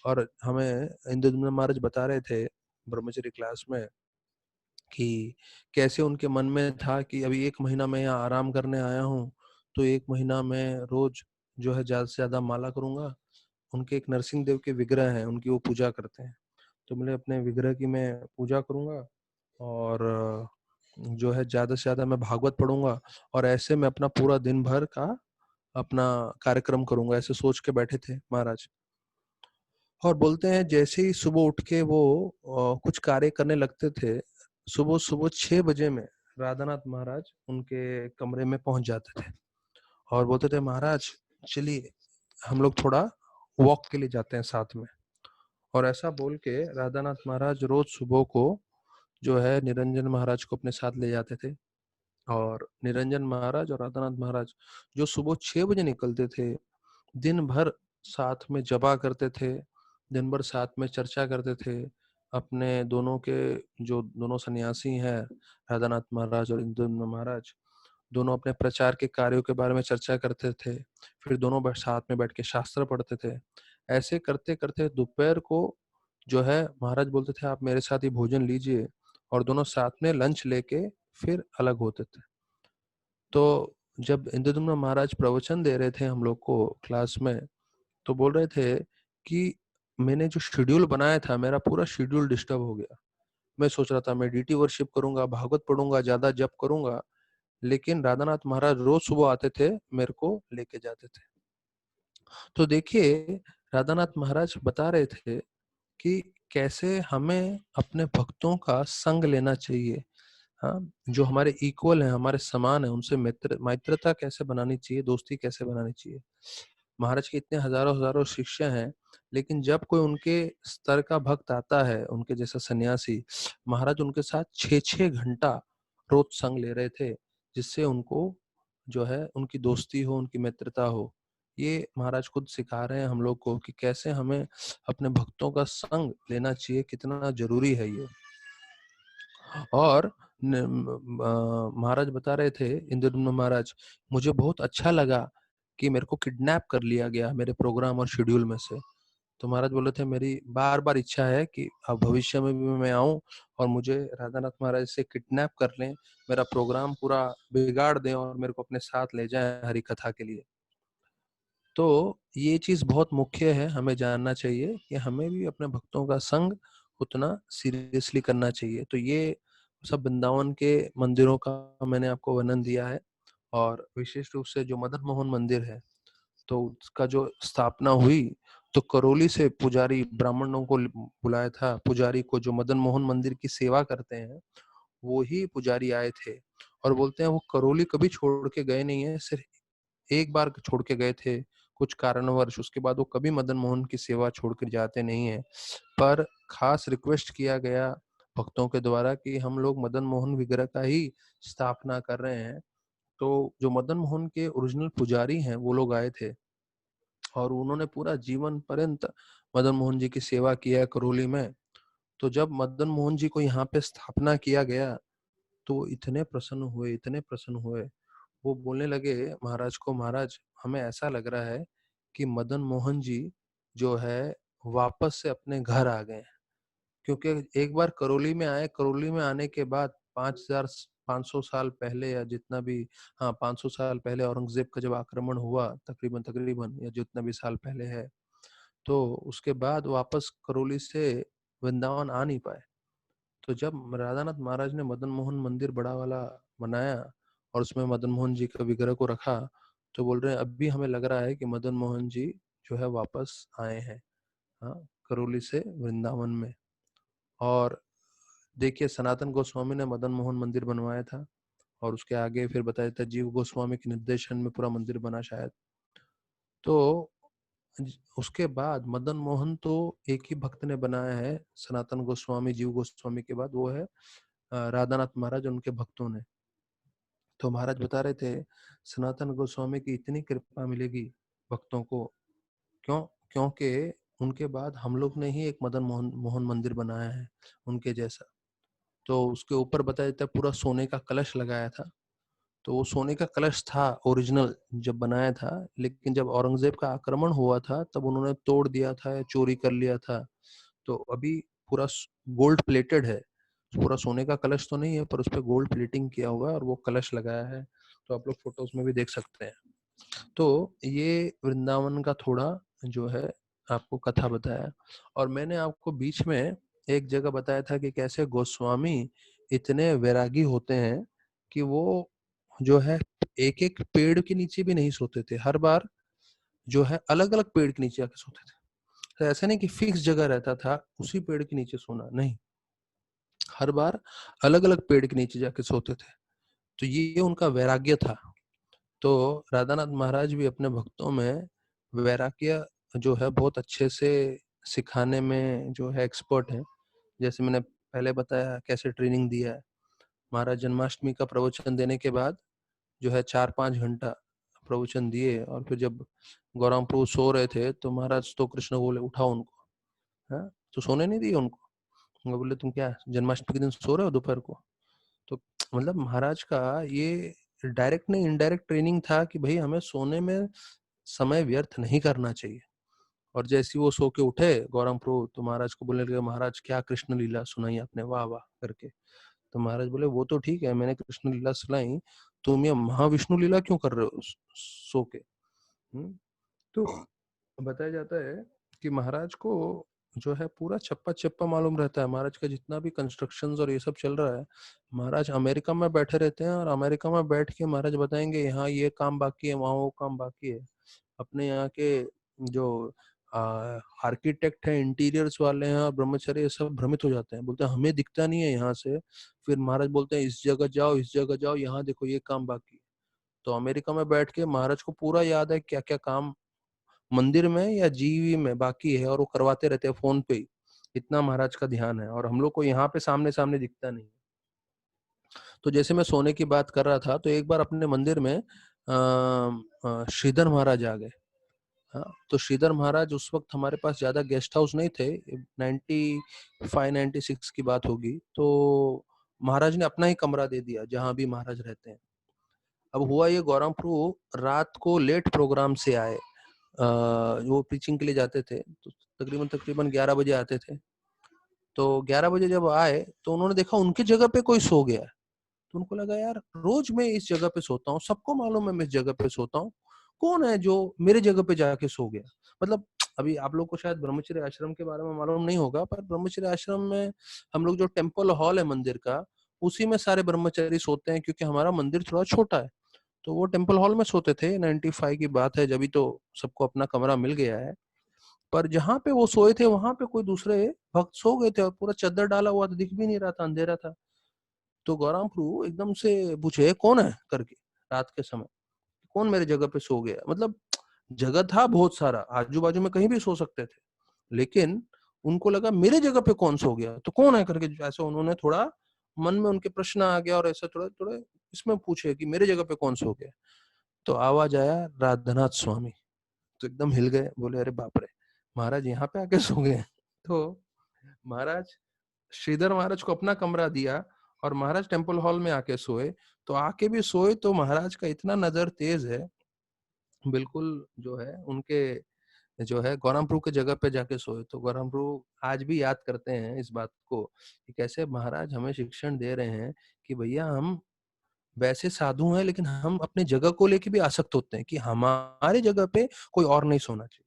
और हमें इंद्रदुम्न महाराज बता रहे थे ब्रह्मचर्य क्लास में कि कैसे उनके मन में था कि अभी 1 महीना मैं यहाँ आराम करने आया हूँ, तो 1 महीना मैं रोज जो है ज्यादा से ज्यादा माला करूंगा। उनके एक नरसिंह देव के विग्रह हैं, उनकी वो पूजा करते हैं, तो मैंने अपने विग्रह की मैं पूजा करूंगा और जो है ज्यादा से ज्यादा मैं भागवत पढ़ूंगा और ऐसे मैं अपना पूरा दिन भर का अपना कार्यक्रम करूंगा, ऐसे सोच के बैठे थे महाराज। और बोलते हैं जैसे ही सुबह उठ के वो कुछ कार्य करने लगते थे, सुबह सुबह 6 बजे में राधानाथ महाराज उनके कमरे में पहुंच जाते थे और बोलते थे महाराज चलिए हम लोग थोड़ा वॉक के लिए जाते हैं साथ में। और ऐसा बोल के राधानाथ महाराज रोज सुबह को जो है निरंजन महाराज को अपने साथ ले जाते थे। और निरंजन महाराज और राधानाथ महाराज जो सुबह 6 बजे निकलते थे, दिन भर साथ में जपा करते थे, दिन भर साथ में चर्चा करते थे। अपने दोनों के जो दोनों सन्यासी हैं राधानाथ महाराज और इंद्रदुम्न महाराज, दोनों अपने प्रचार के कार्यों के बारे में चर्चा करते थे। फिर दोनों साथ में बैठ के शास्त्र पढ़ते थे। ऐसे करते करते दोपहर को जो है महाराज बोलते थे आप मेरे साथ ही भोजन लीजिए, और दोनों साथ में लंच लेके फिर अलग होते थे। तो जब इंद्रदुम्न महाराज प्रवचन दे रहे थे हम लोग को क्लास में, तो बोल रहे थे कि मैंने जो शेड्यूल बनाया था मेरा पूरा शेड्यूल डिस्टर्ब हो गया। मैं सोच रहा था मैं डीटी वर्शिप करूंगा, भागवत पढ़ूंगा, ज्यादा जप करूंगा, लेकिन राधानाथ महाराज रोज सुबह आते थे, मेरे को लेके जाते थे। तो देखिए राधानाथ महाराज बता रहे थे कि कैसे हमें अपने भक्तों का संग लेना चाहिए। हाँ, जो हमारे इक्वल है, हमारे समान है, उनसे मित्रता कैसे बनानी चाहिए, दोस्ती कैसे बनानी चाहिए। महाराज के इतने हजारों हजारों शिष्य हैं, लेकिन जब कोई उनके स्तर का भक्त आता है, उनके जैसा सन्यासी, महाराज उनके साथ 6-6 घंटा रोज संग ले रहे थे, जिससे उनको जो है उनकी दोस्ती हो, उनकी मित्रता हो। ये महाराज खुद सिखा रहे हैं हम लोग को कि कैसे हमें अपने भक्तों का संग लेना चाहिए, कितना जरूरी है ये। और महाराज बता रहे थे इंद्रदुम्न महाराज, मुझे बहुत अच्छा लगा कि मेरे को किडनैप कर लिया गया मेरे प्रोग्राम और शेड्यूल में से। तो महाराज बोले थे मेरी बार बार इच्छा है कि अब भविष्य में भी मैं आऊं और मुझे राधानाथ महाराज से किडनैप कर लें, मेरा प्रोग्राम पूरा बिगाड़ दें और मेरे को अपने साथ ले जाएं हरि कथा के लिए। तो ये चीज बहुत मुख्य है, हमें जानना चाहिए कि हमें भी अपने भक्तों का संग उतना सीरियसली करना चाहिए। तो ये सब वृंदावन के मंदिरों का मैंने आपको वर्णन दिया है। और विशेष रूप से जो मदन मोहन मंदिर है, तो उसका जो स्थापना हुई, तो करौली से पुजारी ब्राह्मणों को बुलाया था। पुजारी को जो मदन मोहन मंदिर की सेवा करते हैं वो ही पुजारी आए थे। और बोलते हैं वो करौली कभी छोड़ के गए नहीं है, सिर्फ एक बार छोड़ के गए थे कुछ कारणवश, उसके बाद वो कभी मदन मोहन की सेवा छोड़कर जाते नहीं है। पर खास रिक्वेस्ट किया गया भक्तों के द्वारा कि हम लोग मदन मोहन विग्रह का ही स्थापना कर रहे हैं। तो जो मदन मोहन के ओरिजिनल पुजारी हैं वो लोग आए थे और उन्होंने पूरा जीवन पर्यंत मदन मोहन जी की सेवा किया है करौली में। तो जब मदन मोहन जी को यहाँ पे स्थापना किया गया तो वो इतने प्रसन्न हुए, इतने प्रसन्न हुए। वो बोलने लगे महाराज को, महाराज हमें ऐसा लग रहा है कि मदन मोहन जी जो है वापस से अपने घर आ गए, क्योंकि एक बार करौली में आए, करौली में आने के बाद 5500 साल पहले या जितना भी, हाँ 500 साल पहले औरंगजेब का जब आक्रमण हुआ, तकरीबन तकरीबन या जितना भी साल पहले है, तो उसके बाद वापस करौली से वृंदावन आ नहीं पाए। तो जब राधानाथ महाराज ने मदन मोहन मंदिर बड़ा वाला बनाया और उसमें मदन मोहन जी का विग्रह को रखा, तो बोल रहे हैं अभी हमें लग रहा है कि मदन मोहन जी जो है वापस आए हैं, हाँ, करौली से वृंदावन में। और देखिए, सनातन गोस्वामी ने मदन मोहन मंदिर बनवाया था और उसके आगे फिर बताया था जीव गोस्वामी के निर्देशन में पूरा मंदिर बना शायद। तो उसके बाद मदन मोहन तो एक ही भक्त ने बनाया है सनातन गोस्वामी जीव गोस्वामी के बाद, वो है राधानाथ महाराज, उनके भक्तों ने। तो महाराज बता रहे थे सनातन गोस्वामी की इतनी कृपा मिलेगी भक्तों को, क्यों? क्योंकि उनके बाद हम लोग ने ही एक मदन मोहन मोहन मंदिर बनाया है उनके जैसा। तो उसके ऊपर बताया जाता है पूरा सोने का कलश लगाया था। तो वो सोने का कलश था ओरिजिनल जब बनाया था, लेकिन जब औरंगजेब का आक्रमण हुआ था तब उन्होंने तोड़ दिया था या चोरी कर लिया था। तो अभी पूरा गोल्ड प्लेटेड है, पूरा सोने का कलश तो नहीं है पर उस पर गोल्ड प्लेटिंग किया हुआ है और वो कलश लगाया है। तो आप लोग फोटोज में भी देख सकते हैं। तो ये वृंदावन का थोड़ा जो है आपको कथा बताया। और मैंने आपको बीच में एक जगह बताया था कि कैसे गोस्वामी इतने वैरागी होते हैं कि वो जो है एक एक पेड़ के नीचे भी नहीं सोते थे, हर बार जो है अलग अलग पेड़ के नीचे आके सोते थे। तो ऐसा नहीं कि फिक्स जगह रहता था उसी पेड़ के नीचे सोना, नहीं, हर बार अलग अलग पेड़ के नीचे जाके सोते थे। तो ये उनका वैराग्य था। तो राधानाथ महाराज भी अपने भक्तों में वैराग्य जो है बहुत अच्छे से सिखाने में जो है एक्सपर्ट है। जैसे मैंने पहले बताया कैसे ट्रेनिंग दिया है। महाराज जन्माष्टमी का प्रवचन देने के बाद जो है 4-5 घंटा प्रवचन दिए, और फिर जब गौराम प्रभु सो रहे थे तो महाराज तो कृष्ण बोले उठाओ उनको, है, तो सोने नहीं दिए उनको। वो बोले तुम क्या जन्माष्टमी के दिन सो रहे हो दोपहर को? तो मतलब महाराज का ये डायरेक्ट नहीं इनडायरेक्ट ट्रेनिंग था कि भाई हमें सोने में समय व्यर्थ नहीं करना चाहिए। और जैसे वो सो के उठे गौरम प्रभु, तो महाराज को बोलने लगे महाराज क्या कृष्ण लीला सुनाई आपने, वाह वाह करके। तो महाराज बोले वो तो ठीक है, मैंने कृष्ण लीला सुनाई, तुम ये महाविष्णु लीला क्यों कर रहे हो सो के? तो बताया जाता है कि महाराज को जो है पूरा चप्पा चप्पा मालूम रहता है। महाराज का जितना भी कंस्ट्रक्शन और ये सब चल रहा है, महाराज अमेरिका में बैठे रहते हैं और अमेरिका में बैठ के महाराज बताएंगे यहाँ ये काम बाकी है, वहाँ वो काम बाकी है। अपने यहाँ के जो आर्किटेक्ट हैं, इंटीरियर्स वाले हैं और ब्रह्मचर्य सब भ्रमित हो जाते हैं, बोलते हैं हमें दिखता नहीं है यहाँ से। फिर महाराज बोलते हैं इस जगह जाओ, इस जगह जाओ, यहाँ देखो ये काम बाकी है। तो अमेरिका में बैठ के महाराज को पूरा याद है क्या क्या काम मंदिर में या जीवी में बाकी है, और वो करवाते रहते हैं फोन पे ही। इतना महाराज का ध्यान है और हम लोग को यहाँ पे सामने सामने दिखता नहीं। तो जैसे मैं सोने की बात कर रहा था, तो एक बार अपने मंदिर में श्रीधर महाराज आ गए। हाँ, तो श्रीधर महाराज उस वक्त हमारे पास ज्यादा गेस्ट हाउस नहीं थे, 95-96 की बात होगी। तो महाराज ने अपना ही कमरा दे दिया जहां भी महाराज रहते हैं। अब हुआ ये गौरव प्रभु रात को लेट प्रोग्राम से आए, वो पिचिंग के लिए जाते थे, तो तकरीबन तकरीबन 11 बजे आते थे। तो 11 बजे जब आए तो उन्होंने देखा उनकी जगह पे कोई सो गया है। तो उनको लगा यार रोज मैं इस जगह पे सोता हूँ, सबको मालूम है मैं इस जगह पे सोता हूँ, कौन है जो मेरे जगह पे जाके सो गया? मतलब अभी आप लोग को शायद ब्रह्मचर्य आश्रम के बारे में मालूम नहीं होगा, पर ब्रह्मचर्य आश्रम में हम लोग जो टेम्पल हॉल है मंदिर का, उसी में सारे ब्रह्मचारी सोते हैं, क्योंकि हमारा मंदिर थोड़ा छोटा है। तो वो टेम्पल हॉल में सोते थे, 95 की बात है, जब तो सबको अपना कमरा मिल गया है। पर जहां पे वो सोए थे वहां पे कोई दूसरे भक्त सो गए थे और पूरा चद्दर डाला हुआ था, दिख भी नहीं रहा था, अंधेरा था। तो गौराम प्रभु एकदम से पूछे कौन है करके, रात के समय कौन मेरे जगह पे सो गया? मतलब जगह था बहुत सारा, आजू बाजू में कहीं भी सो सकते थे, लेकिन उनको लगा मेरे जगह पे कौन सो गया, तो कौन है करके ऐसे उन्होंने थोड़ा मन में उनके प्रश्न आ गया और ऐसा थोड़ा थोड़ा इसमें पूछे कि मेरे जगह पे कौन सो गया। तो आवाज आया राधानाथ स्वामी। तो एकदम हिल गए, बोले अरे बाप रे, महाराज यहाँ पे आके सो गए। तो महाराज श्रीधर महाराज को अपना कमरा दिया और महाराज टेम्पल हॉल में आके सोए। तो आके भी सोए तो महाराज का इतना नजर तेज है, बिल्कुल जो है उनके जो है गौरामपुर के जगह पे जाके सोए। तो गौरामपुर आज भी याद करते हैं इस बात को कि कैसे महाराज हमें शिक्षण दे रहे हैं कि भैया हम वैसे साधु हैं, लेकिन हम अपने जगह को लेके भी आसक्त होते हैं कि हमारी जगह पे कोई और नहीं सोना चाहिए।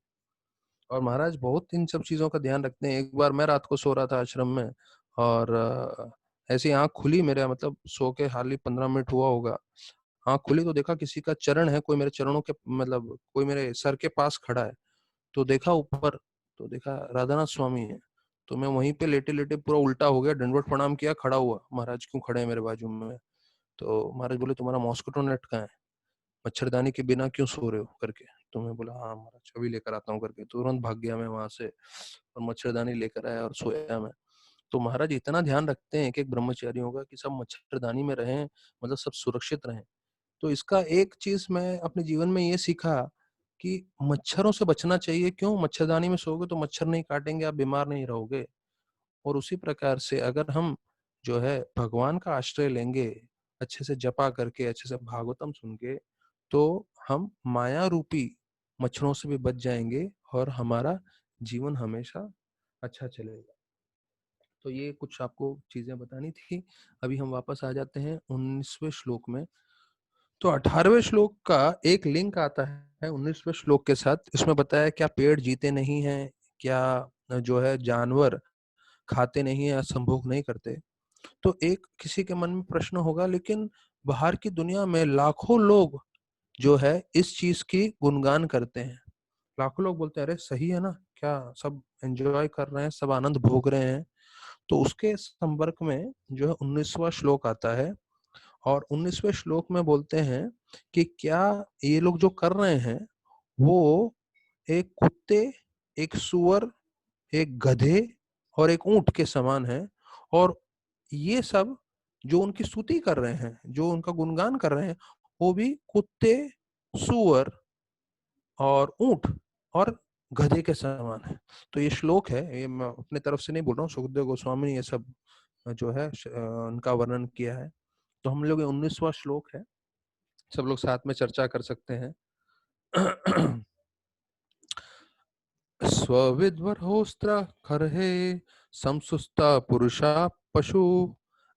और महाराज बहुत इन सब चीजों का ध्यान रखते हैं। एक बार मैं रात को सो रहा था आश्रम में, और ऐसी आंख खुली मेरा, मतलब सो के हार्डली 15 मिनट हुआ होगा, आंख खुली तो देखा किसी का चरण है, कोई मेरे चरणों के, मतलब कोई मेरे सर के पास खड़ा है। तो देखा ऊपर, तो देखा राधानाथ स्वामी है। तो मैं वहीं पे लेटे लेटे पूरा उल्टा हो गया, दंडवत प्रणाम किया, खड़ा हुआ, महाराज क्यों खड़े हैं मेरे बाजू में? तो महाराज बोले तुम्हारा मॉस्किटो नेट कहाँ है, मच्छरदानी के बिना क्यों सो रहे हो करके। तो मैं बोला हाँ महाराज अभी लेकर आता हूँ करके, तुरंत भाग गया मैं वहां से और मच्छरदानी लेकर आया और सोया मैं। तो महाराज इतना ध्यान रखते हैं कि एक ब्रह्मचारियों का कि सब मच्छरदानी में रहें, मतलब सब सुरक्षित रहें। तो इसका एक चीज मैं अपने जीवन में ये सीखा कि मच्छरों से बचना चाहिए। क्यों? मच्छरदानी में सोओगे तो मच्छर नहीं काटेंगे, आप बीमार नहीं रहोगे। और उसी प्रकार से अगर हम जो है भगवान का आश्रय लेंगे, अच्छे से जपा करके, अच्छे से भागवतम सुन के, तो हम माया रूपी मच्छरों से भी बच जाएंगे और हमारा जीवन हमेशा अच्छा चलेगा। तो ये कुछ आपको चीजें बतानी थी। अभी हम वापस आ जाते हैं 19वें श्लोक में। तो 18वें श्लोक का एक लिंक आता है 19वें श्लोक के साथ। इसमें बताया क्या पेड़ जीते नहीं हैं, क्या जो है जानवर खाते नहीं है या संभोग नहीं करते। तो एक किसी के मन में प्रश्न होगा, लेकिन बाहर की दुनिया में लाखों लोग जो है इस चीज की गुणगान करते हैं। लाखों लोग बोलते हैं अरे सही है ना, क्या सब एंजॉय कर रहे हैं, सब आनंद भोग रहे हैं। तो उसके संपर्क में जो है 19वां श्लोक आता है, और 19वें श्लोक में बोलते हैं कि क्या ये लोग जो कर रहे हैं वो एक कुत्ते, एक सुअर, एक गधे और एक ऊंट के समान है। और ये सब जो उनकी स्तुति कर रहे हैं, जो उनका गुणगान कर रहे हैं, वो भी कुत्ते, सुअर और ऊंट और गधे के समान है। तो ये श्लोक है, ये मैं अपने तरफ से नहीं बोल रहा हूँ, सुखदेव गोस्वामी ने ये सब जो है उनका वर्णन किया है। तो हम लोग 19वां श्लोक है, सब लोग साथ में चर्चा कर सकते हैं। स्वविद्वरोस्त्र खर्हे संसुस्ता पुरुषा पशु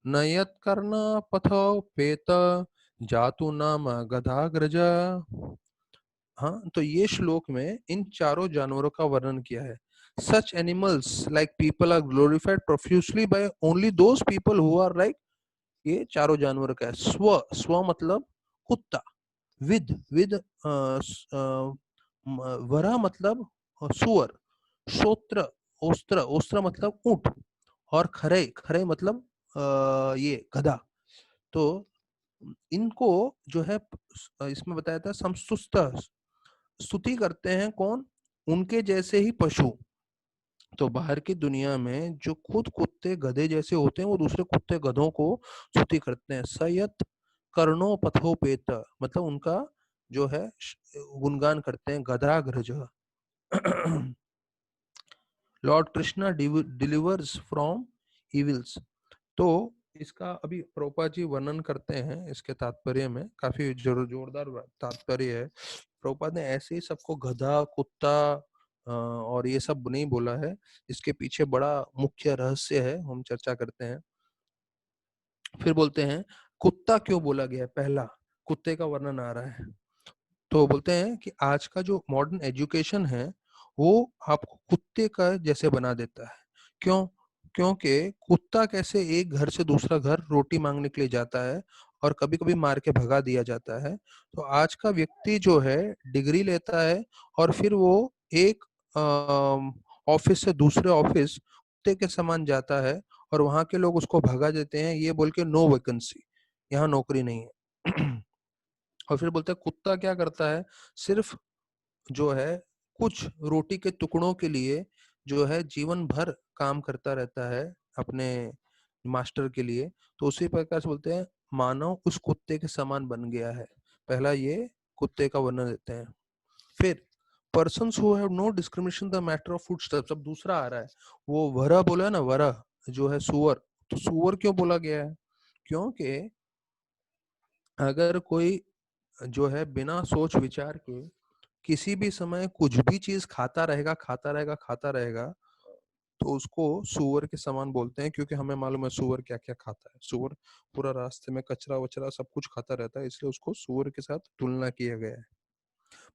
नयत करना पथो पेत जातु नाम गधाग्रज। हाँ, तो ये श्लोक में इन चारों जानवरों का वर्णन किया है। Such animals like people are glorified profusely by only those people who are like, ये चारों जानवर का है। स्व, स्व मतलब कुत्ता, विद विद वरा मतलब सुअर, श्रोत्र, ओस्त्र, ओस्त्र मतलब ऊंट, और खरे, खरे मतलब ये गधा। तो इनको जो है इसमें बताया था समस्तुस्त, स्तुति करते हैं कौन? उनके जैसे ही पशु। तो बाहर की दुनिया में जो खुद कुत्ते गधे जैसे होते हैं, वो दूसरे कुत्ते गधों को स्तुति करते हैं। सयत कर्णो पथोपेत मतलब उनका जो है गुणगान करते हैं। Gadagraja lord Krishna delivers from evils. तो इसका अभी प्रभुपाद जी वर्णन करते हैं, इसके तात्पर्य में काफी जोरदार तात्पर्य है। प्रभुपाद ने ऐसे ही सबको गधा, कुत्ता और ये सब नहीं बोला है, इसके पीछे बड़ा मुख्य रहस्य है, हम चर्चा करते हैं। फिर बोलते हैं कुत्ता क्यों बोला गया, पहला कुत्ते का वर्णन आ रहा है। तो बोलते हैं कि आज का जो मॉडर्न एजुकेशन है वो आपको कुत्ते का जैसे बना देता है। क्यों? क्योंकि कुत्ता कैसे एक घर से दूसरा घर रोटी मांगने के लिए जाता है और कभी कभी मार के भगा दिया जाता है। तो आज का व्यक्ति जो है डिग्री लेता है और फिर वो एक ऑफिस से दूसरे ऑफिस कुत्ते के समान जाता है, और वहां के लोग उसको भगा देते हैं ये बोल के नो वैकेंसी, यहाँ नौकरी नहीं है। और फिर बोलते हैं कुत्ता क्या करता है, सिर्फ जो है कुछ रोटी के टुकड़ों के लिए जो है जीवन भर काम करता रहता है अपने मास्टर के लिए। तो उसी प्रकार से बोलते हैं मानव उस कुत्ते के समान बन गया है। पहला ये कुत्ते का वर्णन देते हैं। फिर persons who have no discrimination the matter of footsteps, अब दूसरा आ रहा है। वो वरा बोला है ना, वरा जो है सुअर। तो सुअर क्यों बोला गया है? क्योंकि अगर कोई जो है बिना सोच विचार के किसी भी समय कुछ भी चीज खाता रहेगा खाता रहेगा खाता रहेगा, तो उसको सूअर के समान बोलते हैं, क्योंकि हमें मालूम है सूअर क्या क्या खाता है। सूअर पूरा रास्ते में कचरा वचरा सब कुछ खाता रहता है, इसलिए उसको सूअर के साथ तुलना किया गया है।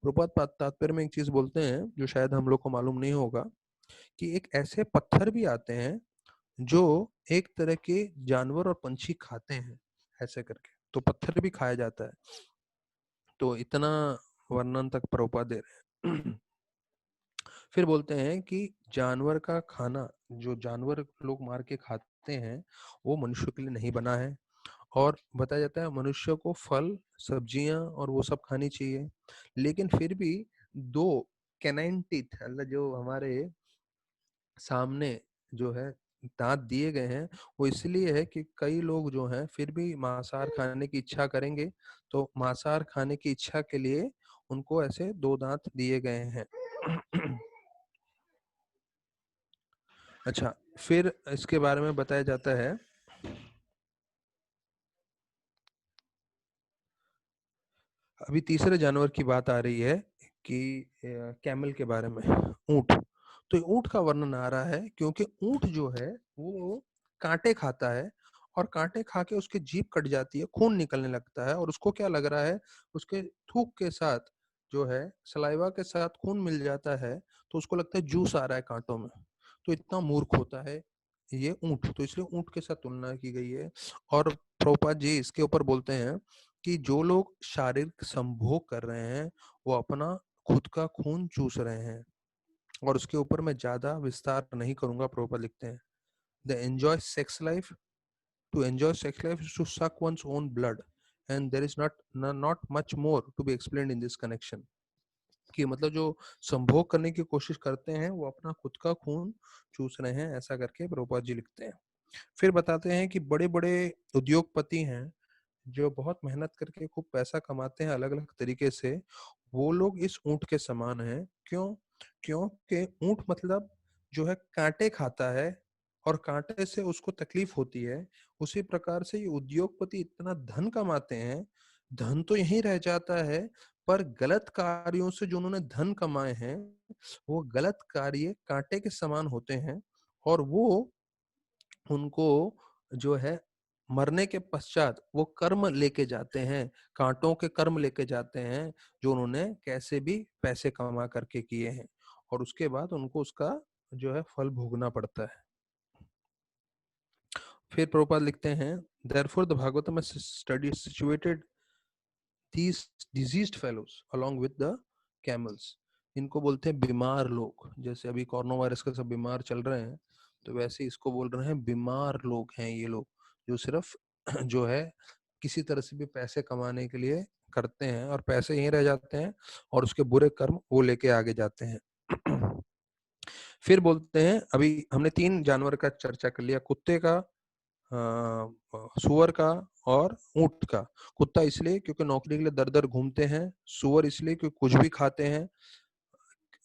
प्रभुपाद तात्पर्य में एक चीज बोलते हैं जो शायद हम लोग को मालूम नहीं होगा, कि एक ऐसे पत्थर भी आते हैं जो एक तरह के जानवर और पंछी खाते हैं, ऐसे करके तो पत्थर भी खाया जाता है। तो इतना वर्णन तक प्रभुपाद दे रहे हैं। फिर बोलते हैं कि जानवर का खाना, जो जानवर लोग मार के खाते हैं, वो मनुष्य के लिए नहीं बना है। और बताया जाता है मनुष्य को फल सब्जियां और वो सब खानी चाहिए। लेकिन फिर भी दो कैनाइन टीथ, मतलब जो हमारे सामने जो है दांत दिए गए हैं, वो इसलिए है कि कई लोग जो हैं फिर भी मांसाहार खाने की इच्छा करेंगे, तो मांसाहार खाने की इच्छा के लिए उनको ऐसे दो दांत दिए गए हैं। अच्छा, फिर इसके बारे में बताया जाता है, अभी तीसरे जानवर की बात आ रही है कि कैमल के बारे में, ऊंट। तो ऊंट का वर्णन आ रहा है क्योंकि ऊंट जो है वो कांटे खाता है, और कांटे खा के उसकी जीभ कट जाती है, खून निकलने लगता है, और उसको क्या लग रहा है, उसके थूक के साथ जो है सलाइवा के साथ खून मिल जाता है, तो उसको लगता है जूस आ रहा है कांटों में। तो इतना मूर्ख होता है ये ऊंट, तो इसलिए ऊंट के साथ तुलना की गई है। और प्रभुपाद जी इसके ऊपर बोलते हैं कि जो लोग शारीरिक संभोग कर रहे हैं वो अपना खुद का खून चूस रहे हैं। और उसके ऊपर मैं ज्यादा विस्तार नहीं करूंगा। प्रभुपाद लिखते हैं, the enjoy sex life, to enjoy sex life is to suck one's own blood, and there is not much more to be explained in this connection. कि मतलब जो संभोग करने की कोशिश करते हैं वो अपना खुद का खून चूस रहे हैं, ऐसा करके प्रभुपाद जी लिखते हैं। फिर बताते हैं कि बड़े बड़े उद्योगपति हैं जो बहुत मेहनत करके खूब पैसा कमाते हैं अलग अलग तरीके से, वो लोग इस ऊंट के समान हैं। क्यों? क्योंकि ऊंट मतलब जो है कांटे खाता है, और कांटे से उसको तकलीफ होती है। उसी प्रकार से ये उद्योगपति इतना धन कमाते हैं, धन तो यहीं रह जाता है, पर गलत कार्यों से जो उन्होंने धन कमाए हैं वो गलत कार्य कांटे के समान होते हैं, और वो उनको जो है मरने के पश्चात वो कर्म लेके जाते हैं, कांटों के कर्म लेके जाते हैं, जो उन्होंने कैसे भी पैसे कमा करके किए हैं, और उसके बाद उनको उसका जो है फल भोगना पड़ता है। फिर प्रभुपाद लिखते हैं, therefore the Bhagavatam has studied situated these diseased fellows along with the camels। इनको बोलते हैं बीमार लोग, जैसे अभी कोरोना वायरस का सब बीमार चल रहे हैं, तो वैसे इसको बोल रहे हैं बीमार लोग हैं ये लोग, जो सिर्फ जो है किसी तरह से भी पैसे कमाने के लिए करते हैं, और पैसे यहीं रह जाते हैं, और उसके बुरे कर्म वो लेके आगे जाते हैं। फिर बोलते हैं, अभी हमने 3 जानवर का चर्चा कर लिया, कुत्ते का, सुअर का और ऊंट का। कुत्ता इसलिए क्योंकि नौकरी के लिए दर दर घूमते हैं, सुअर इसलिए क्योंकि कुछ भी खाते हैं,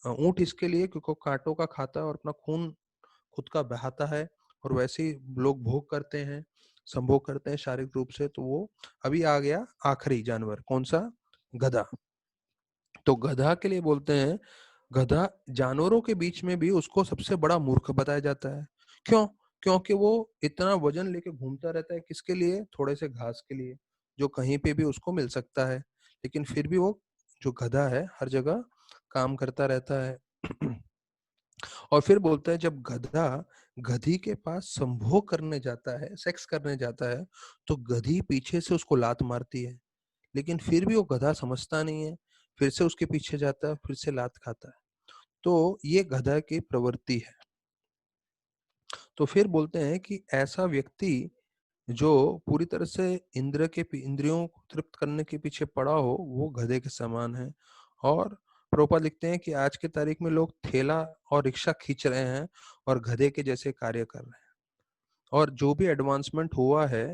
ऊंट इसके लिए क्योंकि वो कांटों का खाता है और अपना खून खुद का बहाता है, और वैसे ही लोग भोग करते हैं, संभोग करते हैं शारीरिक रूप से। तो वो अभी आ गया आखिरी जानवर, कौन सा? गधा। तो गधा के लिए बोलते हैं, गधा जानवरों के बीच में भी उसको सबसे बड़ा मूर्ख बताया जाता है। क्यों? क्योंकि वो इतना वजन लेके घूमता रहता है, किसके लिए? थोड़े से घास के लिए, जो कहीं पे भी उसको मिल सकता है। लेकिन फिर भी वो जो गधा है हर जगह काम करता रहता है। और फिर बोलता है, जब गधा गधी के पास संभोग करने जाता है, सेक्स करने जाता है, तो गधी पीछे से उसको लात मारती है, लेकिन फिर भी वो गधा समझता नहीं है, फिर से उसके पीछे जाता है, फिर से लात खाता है। तो ये गधा की प्रवृत्ति है। तो फिर बोलते हैं कि ऐसा व्यक्ति जो पूरी तरह से इंद्रियों को तृप्त करने के पीछे पड़ा हो, वो गधे के समान है। और प्रभुपाद लिखते हैं कि आज के तारीख में लोग ठेला और रिक्शा खींच रहे हैं और गधे के जैसे कार्य कर रहे हैं। और जो भी एडवांसमेंट हुआ है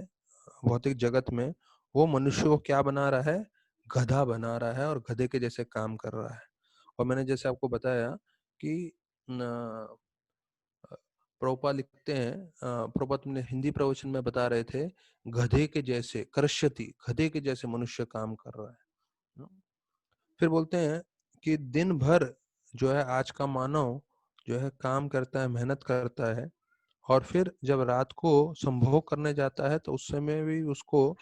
भौतिक जगत में, वो मनुष्य को क्या बना रहा है? गधा बना रहा है, और गधे के जैसे काम कर रहा है। और मैंने जैसे आपको बताया कि प्रभुपाद लिखते हैं, प्रभुपाद ने हिंदी प्रवचन में बता रहे थे, गधे के जैसे करश्यति, गधे के जैसे मनुष्य काम कर रहा है। फिर बोलते हैं कि दिन भर जो है आज का मानव जो है काम करता है, मेहनत करता है, और फिर जब रात को संभोग करने जाता है तो उस समय भी उसको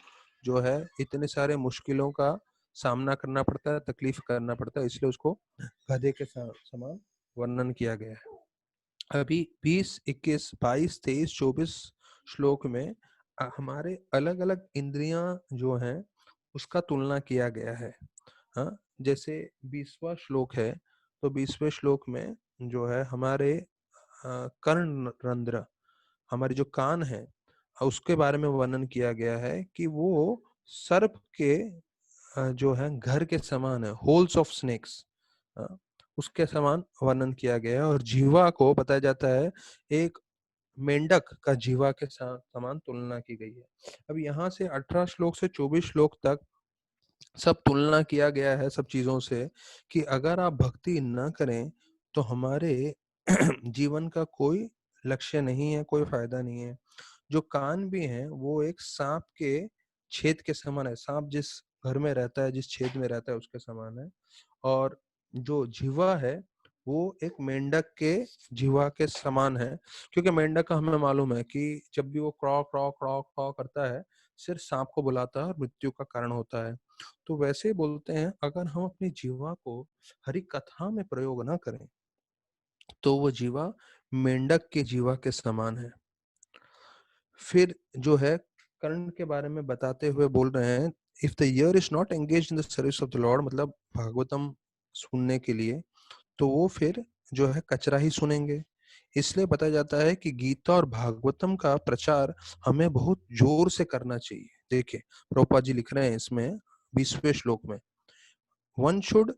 जो है इतने सारे मुश्किलों का सामना करना पड़ता है, तकलीफ करना पड़ता है, इसलिए उसको गधे के समान वर्णन किया गया है। अभी 20, 21, 22, 23, 24 श्लोक में हमारे अलग अलग इंद्रियां जो हैं उसका तुलना किया गया है। हाँ, जैसे 20वां श्लोक है तो 20वें श्लोक में जो है हमारे कर्ण रंध्र, हमारे जो कान है, उसके बारे में वर्णन किया गया है कि वो सर्प के जो है घर के समान है, होल्स ऑफ स्नेक्स, उसके समान वर्णन किया गया है। और जीवा को बताया जाता है एक मेंढक का जीवा के समान तुलना की गई है। अब यहाँ से 18 श्लोक से 24 श्लोक तक सब तुलना किया गया है सब चीजों से, कि अगर आप भक्ति न करें तो हमारे जीवन का कोई लक्ष्य नहीं है, कोई फायदा नहीं है। जो कान भी है वो एक सांप के छेद के समान है, सांप जिस घर में रहता है, जिस छेद में रहता है उसके समान है। और जो जीवा है वो एक मेंढक के जीवा के समान है, क्योंकि मेंढक का हमें मालूम है कि जब भी वो क्रॉ क्रॉ क्रॉ क्रॉ करता है सिर्फ सांप को बुलाता है और मृत्यु का कारण होता है। तो वैसे बोलते हैं अगर हम अपनी जीवा को हरि कथा में प्रयोग ना करें तो वो जीवा मेंढक के जीवा के समान है। फिर जो है कर्ण के बारे में बताते हुए बोल रहे हैं, if the year is not engage in the service of the Lord, मतलब भागवतम सुनने के लिए, तो वो फिर जो है कचरा ही सुनेंगे। इसलिए बताया जाता है कि गीता और भागवतम का प्रचार हमें बहुत जोर से करना चाहिए। देखिए प्रभुपाद जी लिख रहे हैं इसमें 20वें श्लोक में, one should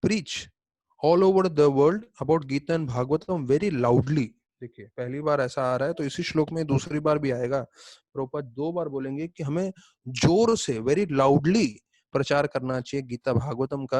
preach all over the world about Gita and Bhagavatam very loudly। देखिए पहली बार ऐसा आ रहा है तो इसी श्लोक में दूसरी बार भी आएगा, प्रभुपाद 2 बार बोलेंगे कि हमें जोर से वेरी लाउडली प्रचार करना चाहिए गीता भागवतम का।